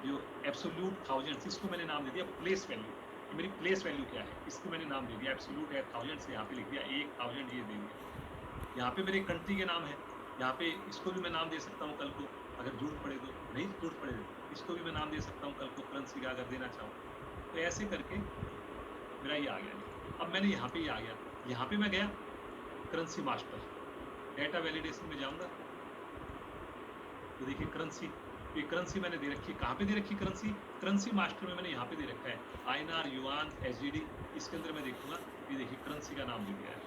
जो एब्सोल्यूट थाउजेंड्स, इसको मैंने नाम दे दिया प्लेस वैल्यू। मेरी प्लेस वैल्यू क्या है, इसको मैंने नाम दे दिया एब्सोल्यूट है थाउजेंड से, यहाँ पे लिख दिया 1000 ये दे दिया। यहाँ पे मेरे कंट्री के नाम है, यहाँ पे इसको भी मैं नाम दे सकता हूँ कल को अगर जरूरत पड़े तो, नहीं जरूरत पड़े तो इसको भी मैं नाम दे सकता हूँ कल को करेंसी का अगर देना चाहूँ। तो ऐसे करके मेरा ये आ गया। अब मैंने यहाँ पे ये आ गया, यहाँ पे मैं गया करेंसी मास्टर, डेटा वैलिडेशन में जाऊँगा तो देखिए करेंसी, ये करेंसी मैंने दे रखी है। कहाँ पे दे रखी करेंसी, करेंसी मास्टर में मैंने यहाँ पे दे रखा है INR, युआन, SGD। इसके अंदर मैं देखूंगा, ये देखिए करेंसी का नाम दे दिया है,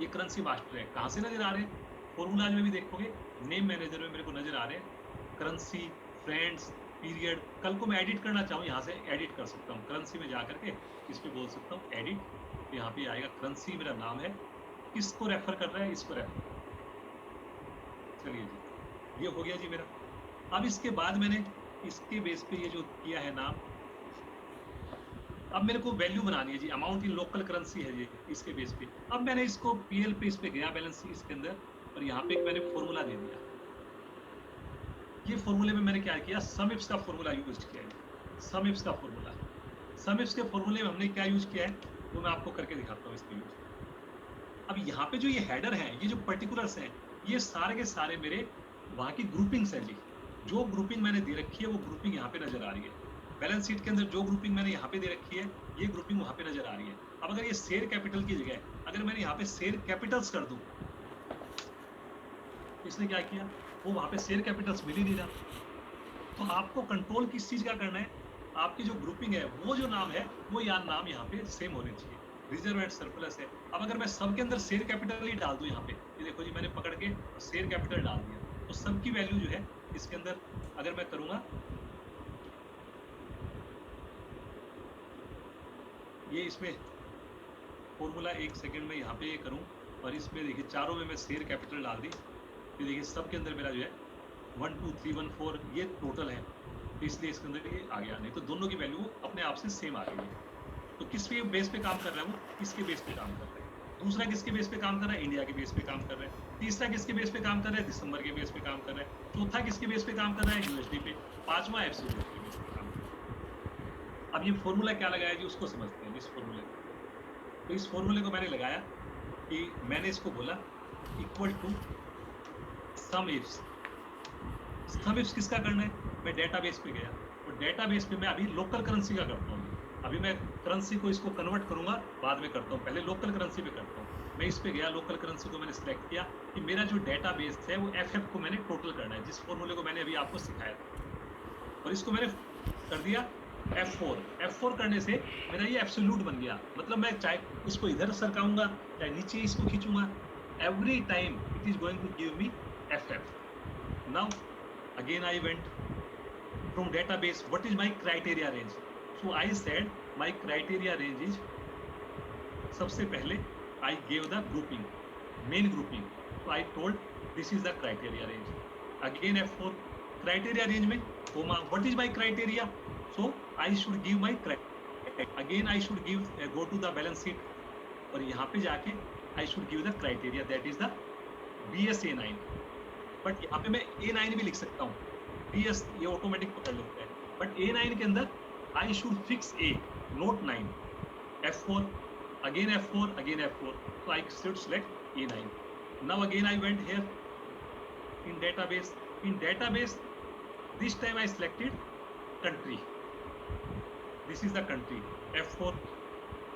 ये करेंसी मास्टर है। कहाँ से नजर आ रहे हैं, फॉर्मूलाज में भी देखोगे, नेम मैनेजर में मेरे को नजर आ रहे हैं करेंसी, फ्रेंड्स, पीरियड। कल को मैं एडिट करना चाहूँ यहाँ से एडिट कर सकता हूँ, करेंसी में जाकर के इस पे बोल सकता हूँ एडिट। यहाँ पे आएगा करेंसी, मेरा नाम है, किसको रेफर कर रहा है, इसको रेफर। चलिए जी, ये हो गया जी मेरा। अब इसके बाद मैंने इसके बेस पे ये जो किया है नाम, अब मेरे को वैल्यू बनानी है जी, अमाउंट इन लोकल करेंसी है ये, इसके बेस पे। अब मैंने इसको PL पे इस पे गया बैलेंस इसके अंदर, और यहाँ पे मैंने फॉर्मूला दे दिया। ये फॉर्मूले में मैंने क्या किया, सम इफ्स का फॉर्मूला यूज किया है। सम इफ्स का फॉर्मूला, सम इफ्स के फॉर्मूले में हमने क्या यूज किया है वो मैं आपको करके दिखाता हूँ इसका यूज। अब यहाँ पे जो ये हेडर है, ये जो पर्टिकुलर्स हैं, ये सारे के सारे मेरे वहाँ की ग्रुपिंग्स हैं जी। जो ग्रुपिंग मैंने दे रखी है वो ग्रुपिंग यहाँ पे नजर आ रही है। बैलेंस शीट के अंदर जो ग्रुपिंग मैंने यहाँ पे दे रखी है, ये ग्रुपिंग वहाँ पे नजर आ रही है। अब अगर ये शेयर कैपिटल की जगह अगर मैंने यहाँ पे शेयर कैपिटल्स कर दूं, इसने क्या किया, वो वहाँ पे शेयर कैपिटल्स मिल ही नहीं रहा। तो आपको कंट्रोल किस चीज का करना है, आपकी जो ग्रुपिंग है वो जो नाम है वो नाम यहाँ पे सेम होने चाहिए। रिजर्व एंड सरप्लस है। अब अगर मैं सब के अंदर शेयर कैपिटल ही डाल दूं, यहाँ पे ये देखो जी, मैंने पकड़ के शेयर कैपिटल डाल दिया, तो सब की वैल्यू जो है इसके अंदर अगर मैं करूंगा, ये इसमें फॉर्मूला 1 सेकंड में यहाँ पे ये करूँ, और इसमें देखिए चारों में मैं शेयर कैपिटल डाल दी, तो देखिए सब के अंदर मेरा जो है 1 2 3 1 4 ये टोटल है, तो इसलिए इसके अंदर ये आ गया। नहीं तो दोनों की वैल्यू अपने आप से सेम आ गई है। तो किस पे बेस पे काम कर रहा है वो, इसके बेस पे काम कर रहा है। दूसरा किसके बेस पे काम कर रहा है, इंडिया के बेस पे काम कर रहा है। तीसरा किसके बेस पे काम कर रहा है, दिसंबर के बेस पे काम कर रहा है। चौथा किसके बेस पे काम कर रहा है, USD पे। पांचवा एब्सोल्यूट के बेस पे काम कर रहा है। अब ये फॉर्मूला क्या लगाया जी, उसको समझते हैं इस फॉर्मूले में। तो इस फॉर्मूले को मैंने लगाया कि मैंने इसको बोला equal to sum ifs. Sum ifs किसका करना है? मैं डेटाबेस पे गया और डेटाबेस पे मैं अभी लोकल करेंसी का करता हूँ। अभी मैं करेंसी को इसको कन्वर्ट करूंगा, बाद में करता हूँ, पहले लोकल करेंसी पे करता हूँ। मैं इस पे गया, लोकल करेंसी को मैंने सिलेक्ट किया कि मेरा जो डेटाबेस है वो FF को मैंने टोटल करना है, जिस फॉर्मूले को मैंने अभी आपको सिखाया था, और इसको मैंने कर दिया F4 करने से मेरा ये एब्सोल्यूट बन गया। मतलब मैं चाहे इसको इधर सरकाऊंगा चाहे नीचे इसको खींचूंगा, every time it is going to give me FF। Now again I went from database, what is my criteria range? So I said my criteria range is, सबसे पहले I gave the grouping, main grouping, so I told this is the criteria range. Again F4, criteria range में comma, what is my criteria? So I should give my criteria, again I should give go to the balance sheet और यहाँ पे जाके I should give the criteria, that is the BS A9, but यहाँ पे मैं A9 भी लिख सकता हूँ, BS ये ऑटोमेटिक पकड़ लेता है, बट A9 के अंदर I should fix A, not 9, F4, again F4, again F4, so I should select A9. Now again I went here in database, this time I selected country, this is the country, F4,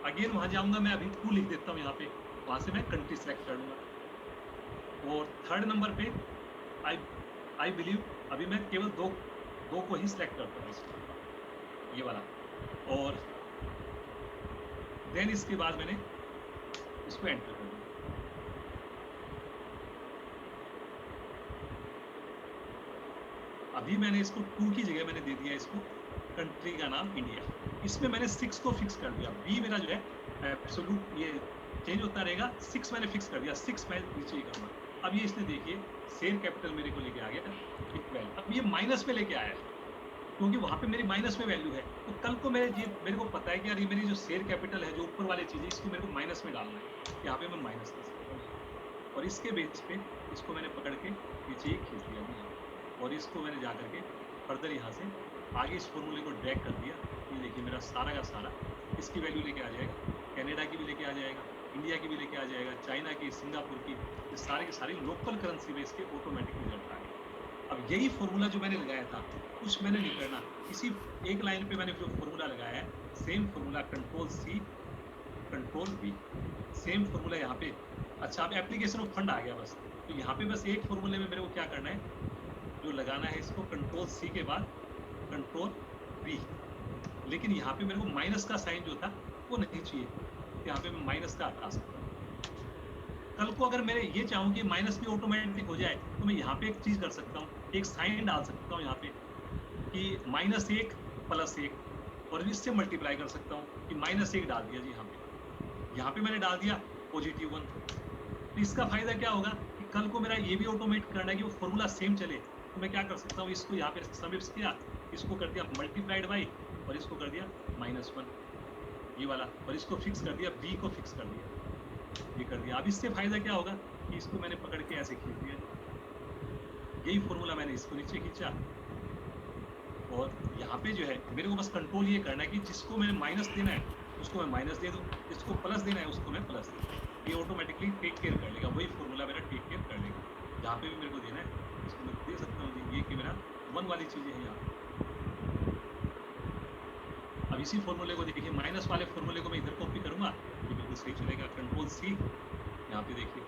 again वहाँ जाऊँगा मैं, अभी 2 लिख देता हूँ यहाँ पे, वहाँ से मैं country select कर लूँगा, और थर्ड नंबर पे I believe अभी मैं केवल दो को ही सिलेक्ट करता हूँ, ये वाला, और देन इसके बाद मैंने इसको एंटर कर दिया। अभी मैंने इसको 2 की जगह मैंने दे दिया इसको कंट्री का नाम इंडिया, इसमें मैंने 6 को फिक्स कर दिया, बी मेरा जो है एब्सोल्यूट ये चेंज होता रहेगा, 6 मैंने फिक्स कर दिया, 6 मैं नीचे ही करूँगा। अब ये इसने देखिए शेयर कैपिटल मेरे को लेके आ गया 12, अब ये माइनस में लेके आया है क्योंकि वहाँ पे मेरी माइनस में वैल्यू है, तो कल को मेरे को पता है कि यार ये मेरी जो शेयर कैपिटल है, जो ऊपर वाली चीज़ है, इसको मेरे को माइनस में डालना है, यहाँ पे मैं माइनस कर सकता हूँ, और इसके बेस पे इसको मैंने पकड़ के नीचे ही खींच दिया यहाँ, और इसको मैंने जा करके फर्दर यहाँ से आगे इस फॉर्मूले को ड्रैग कर दिया। ये देखिए मेरा सारा का सारा इसकी वैल्यू लेके आ जाएगा, कनाडा की भी लेके आ जाएगा, इंडिया की भी लेके आ जाएगा, चाइना की, सिंगापुर की, ये सारे के सारे लोकल करेंसी में इसके ऑटोमेटिक रिजल्ट आ गए। अब यही फॉर्मूला जो मैंने लगाया था कुछ मैंने नहीं करना, इसी एक लाइन पे मैंने जो फॉर्मूला लगाया है, same formula control C control V, same formula यहाँ पे। अच्छा, अब एप्लीकेशन ऑफ फंड आ गया बस, तो यहाँ पे बस एक फॉर्मूले में मेरे को क्या करना है, जो लगाना है इसको कंट्रोल C के बाद कंट्रोल V, लेकिन यहाँ पे मेरे को माइनस का साइन जो था वो नहीं चाहिए, यहाँ पे मैं माइनस का हटा सकता हूँ। कल को अगर मेरे ये चाहूँ कि माइनस भी ऑटोमेटिक हो जाए, तो मैं यहाँ पे एक चीज़ कर सकता हूँ, एक साइन डाल सकता हूँ यहाँ पे कि -1 + 1, और इससे मल्टीप्लाई कर सकता हूँ कि -1 डाल दिया जी यहाँ पे मैंने डाल दिया +1। तो इसका फायदा क्या होगा कि कल को मेरा ये भी ऑटोमेट करना है कि वो फॉर्मूला सेम चले, तो मैं क्या कर सकता हूँ, इसको यहाँ पे सम इफ्स किया, इसको कर दिया मल्टीप्लाइड बाई, और इसको कर दिया -1 ये वाला, और इसको फिक्स कर दिया, B को फिक्स कर दिया, ये कर दिया। अब इससे फायदा क्या होगा कि इसको मैंने पकड़ के ऐसे खींच दिया, यही फॉर्मूला मैंने इसको नीचे खींचा, और यहाँ पे जो है मेरे को बस कंट्रोल ये करना है कि जिसको मैंने माइनस देना है उसको मैं माइनस दे दूँ, जिसको प्लस देना है उसको मैं प्लस दे दूँ, ये ऑटोमेटिकली टेक केयर कर लेगा, वही फॉर्मूला मेरा टेक केयर कर लेगा। जहाँ पे भी मेरे को देना है इसको मैं दे सकता हूँ जी, ये कि मेरा 1 वाली चीज़ें हैं यहाँ। अब इसी फॉर्मूले को देखिए, माइनस वाले फॉर्मूले को मैं इधर कॉपी करूँगा, ये बिल्कुल सही चलेगा, कंट्रोल C, यहाँ पे देखिए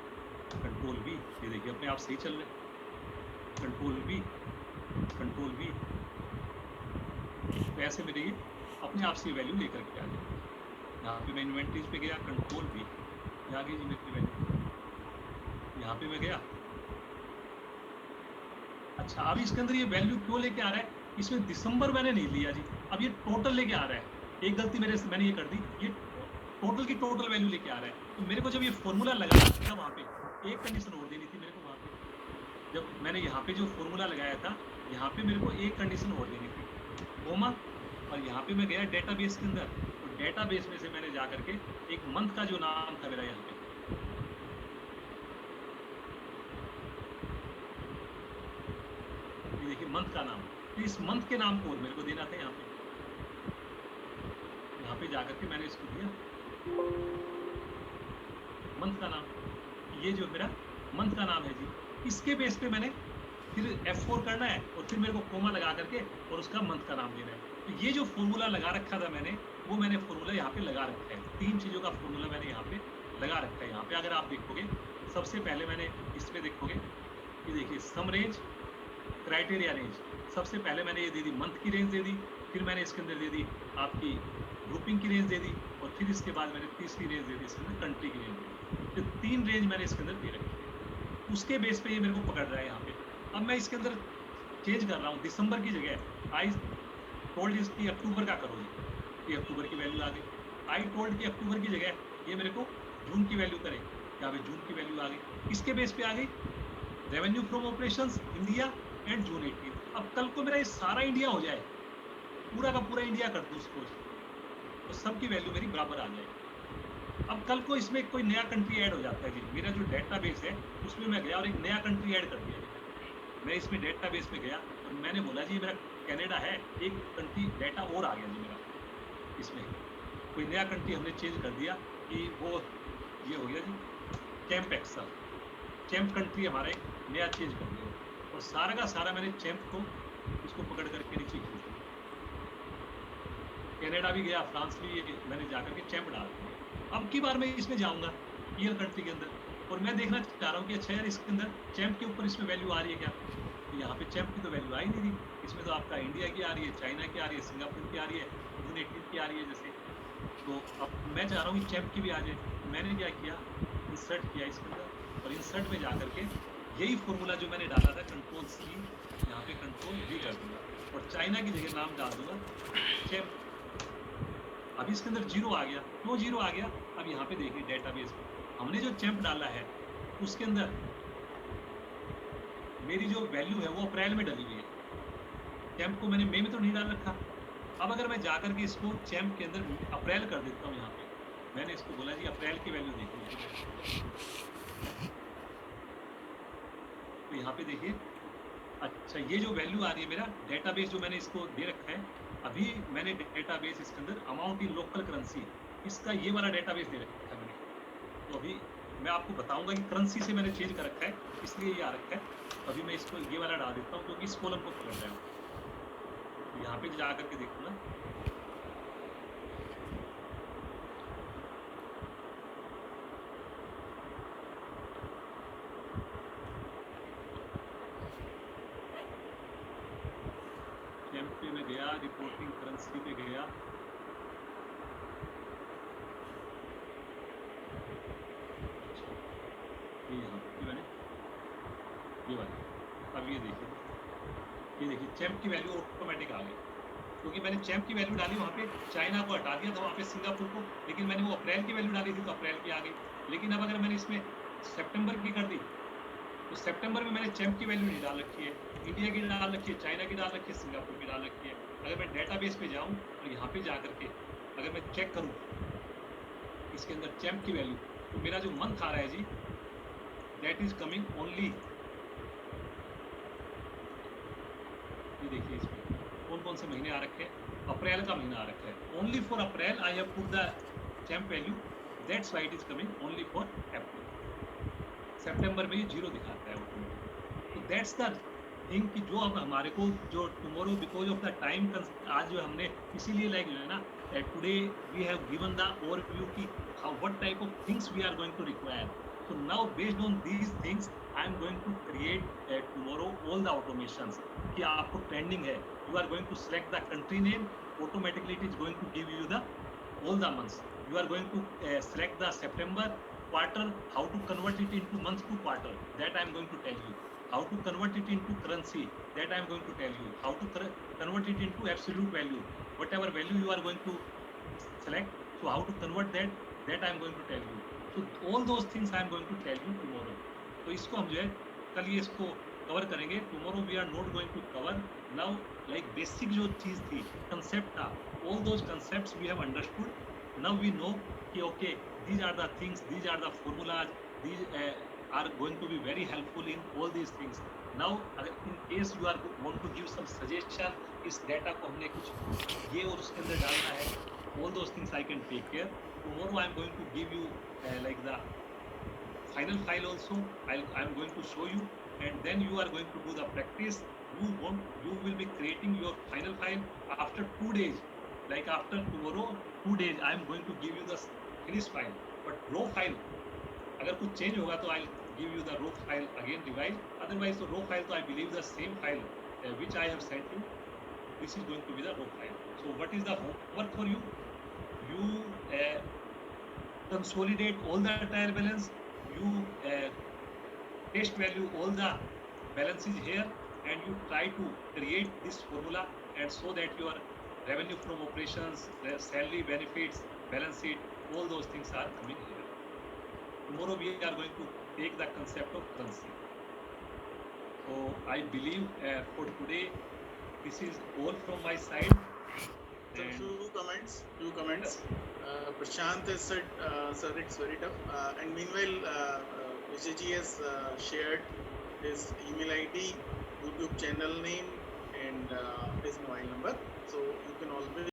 कंट्रोल V, ये देखिए अपने आप सही चल रहे, कंट्रोल V, तो ऐसे मेरे ये अपने आप से वैल्यू लेकर के आ जाए। यहाँ पे मैं इन्वेंटरीज पे गया, कंट्रोल V, आ गई जी मेरी वैल्यू, यहाँ पे मैं गया। अच्छा, अब इसके अंदर ये वैल्यू क्यों लेके आ रहा है, इसमें दिसंबर मैंने नहीं लिया जी, अब ये टोटल लेके आ रहा है, एक गलती मैंने ये कर दी, ये टोटल की टोटल वैल्यू लेके आ रहा है। तो मेरे को जब ये फॉर्मूला लगाना था वहाँ पे एक कंडीशन और देनी थी मेरे को, वहाँ पे जब मैंने यहाँ पे जो फॉर्मूला लगाया था, यहाँ पे मेरे को एक कंडीशन और देनी थी, कोमा, और यहाँ पे मैं गया डेटाबेस के अंदर, तो डेटाबेस में से मैंने जा करके एक मंथ का जो नाम था मेरा, यहाँ पे ये देखिए मंथ का नाम, तो इस मंथ के नाम को मेरे को देना था यहाँ पे जाकर के मैंने इसको दिया, मंथ का नाम, ये जो मेरा मंथ का नाम है जी, इसके बेस पे मैंने फिर F4 करना है और फिर मेरे को कोमा लगा करके और उसका मंथ का नाम देना है। तो ये जो फॉर्मूला लगा रखा था मैंने, वो मैंने फॉर्मूला यहाँ पे लगा रखा है। 3 चीज़ों का फॉर्मूला मैंने यहाँ पे लगा रखा है। यहाँ पे अगर आप देखोगे, सबसे पहले मैंने इसमें देखोगे, ये देखिए सम रेंज, क्राइटेरिया रेंज। सबसे पहले मैंने ये दे दी मंथ की रेंज दे दी, फिर मैंने इसके अंदर दे दी आपकी ग्रुपिंग की रेंज दे दी, और फिर इसके बाद मैंने तीसरी रेंज दे दी इसके अंदर कंट्री की रेंज दे दी। तो 3 रेंज मैंने इसके अंदर दे रखी है। उसके बेस पे ये मेरे को पकड़ रहा है यहाँ पे। अब मैं इसके अंदर चेंज कर रहा हूँ, दिसंबर की जगह आई टोल्ड इसकी अक्टूबर का करो, ये अक्टूबर की वैल्यू आ गई। आई टोल्ड की अक्टूबर की जगह ये मेरे को जून की वैल्यू करे, यहाँ पे जून की वैल्यू आ गई। इसके बेस पे आ गई revenue from operations India and June 18। अब कल को मेरा ये सारा इंडिया हो जाए, पूरा का पूरा इंडिया कर दूँ सपोज, तो सबकी वैल्यू मेरी बराबर आ जाए। अब कल को इसमें कोई नया कंट्री ऐड हो जाता है जी, मेरा जो डेटाबेस है उसमें मैं गया और एक नया कंट्री ऐड कर दिया। मैं इसमें डेटाबेस में गया और मैंने बोला जी मेरा कनाडा है, एक कंट्री डाटा और आ गया जी मेरा, इसमें कोई नया कंट्री हमने चेंज कर दिया कि वो ये हो गया जी चैम्प एक्सल, चैम्प कंट्री हमारा एक नया चेंज कर दिया, और सारा का सारा मैंने चैम्प को इसको पकड़ करके नीचे खींच दिया। कनाडा भी गया, फ्रांस भी मैंने जाकर के चैम्प डाल दिया। अब की बार मैं इसमें जाऊंगा ईयर कंट्री के अंदर, और मैं देखना चाह रहा हूँ कि अच्छा यार इसके अंदर चैम्प के ऊपर इसमें वैल्यू आ रही है क्या। तो यहाँ पे चैम्प की तो वैल्यू आई नहीं थी, इसमें तो आपका इंडिया की आ रही है, चाइना की आ रही है, सिंगापुर की आ रही है, जून 18 की आ रही है जैसे। तो अब मैं चाह रहा हूँ कि चैम्प की भी आ जाए। मैंने क्या किया, इंसर्ट किया इसके अंदर, और इंसर्ट में जा करके यही फॉर्मूला जो मैंने डाला था कंट्रोल C, यहाँ पे कंट्रोल V कर दूंगा, और चाइना की जगह नाम डाल दूंगा चैम्प। अब इसके अंदर 0 आ गया। क्यों 0 आ गया, अब यहाँ पे देखिए डेटाबेस में हमने जो चैम्प डाला है उसके अंदर मेरी जो वैल्यू है वो अप्रैल में डली हुई है, चैम्प को मैंने मई में तो नहीं डाल रखा। अब अगर मैं जाकर के इसको चैम्प के अंदर अप्रैल कर देता हूँ, यहाँ पे मैंने इसको बोला जी अप्रैल की वैल्यू देखिए, तो यहाँ पे देखिए अच्छा ये जो वैल्यू आ रही है मेरा डेटाबेस जो मैंने इसको दे रखा है, अभी मैंने डेटाबेस इसके अंदर अमाउंट इन लोकल करेंसी, इसका ये वाला डेटाबेस दे रखा है मैंने। तो अभी मैं आपको बताऊंगा कि करेंसी से मैंने चेंज कर रखा है, इसलिए ये आ रखा है। अभी मैं इसको ये वाला डाल देता हूँ क्योंकि इस कॉलम को पकड़ रहा हूँ। यहाँ पे जा करके देखूंगा, चैम्प में गया, रिपोर्टिंग करेंसी पे गया, मैंने ये वाली। अब ये देखिए चैम्प की वैल्यू ऑटोमेटिक आ गई, क्योंकि मैंने चैम्प की वैल्यू डाली, वहाँ पे चाइना को हटा दिया था, वहाँ पे सिंगापुर को, लेकिन मैंने वो अप्रैल की वैल्यू डाली थी तो अप्रैल की आ गई। लेकिन अब अगर मैंने इसमें सितंबर की कर दी तो सितंबर में मैंने चैम्प की वैल्यू नहीं डाल रखी है, इंडिया की डाल रखी है, चाइना की डाल रखी है, सिंगापुर की डाल रखी है। अगर मैं डेटाबेस पे जाऊँ और यहाँ पे जा करके अगर मैं चेक करूँ इसके अंदर चैम्प की वैल्यू, तो मेरा जो मंथ आ रहा है जी दैट इज कमिंग ओनली, ये देखिए इसमें कौन कौन से महीने आ रखे हैं, अप्रैल का महीना आ रखा है। Only for April I have put the champ value, that's why it is coming only for April. सितंबर में ये 0 दिखाता है वो। तो दैट्स द थिंग कि जो अब हमारे को जो tomorrow because of the time, आज जो हमने इसीलिए लाइक जो है ना today we have given the overview की how what type of things we are going to require. So now based on these things I am going to create tomorrow all the automations कि आपको trending है, you are going to select the country name, automatically it is going to give you the all the months. You are going to select the September quarter, how to convert it into month to quarter, that I am going to tell you. How to convert it into currency, that I am going to tell you. How to convert it into absolute value, whatever value you are going to select, so how to convert that I am going to tell you. So all those things I am going to tell you tomorrow. तो इसको हम जो है कल ये इसको cover करेंगे। Tomorrow we are not going to cover now like basic जो चीज़ थी, concept था, all those concepts we have understood. Now we know कि okay these are the things, these are the formulas, these are going to be very helpful in all these things. Now अगर in case you are want to give some suggestion, इस data को हमने कुछ ये और उसके अंदर डालना है, all those things I can take care. Tomorrow I am going to give you like the final file also. I'm going to show you, and then you are going to do the practice. You will be creating your final file after 2 days. Like after tomorrow, 2 days, I'm going to give you the finished file. But raw file, अगर कुछ change होगा तो I'll give you the raw file again revised. Otherwise, the raw file, so I believe the same file which I have sent you. This is going to be the raw file. So what is the homework for you? You consolidate all the trial balance. You test value all the balances here, and you try to create this formula, and so that your revenue from operations, salary, benefits, balance sheet, all those things are coming here. Tomorrow we are going to take the concept of currency. So I believe for today this is all from my side. So few comments. Prashant has said, sir, it's very tough. And meanwhile, Vijayji has shared his email ID, YouTube channel name, and his mobile number. So you can always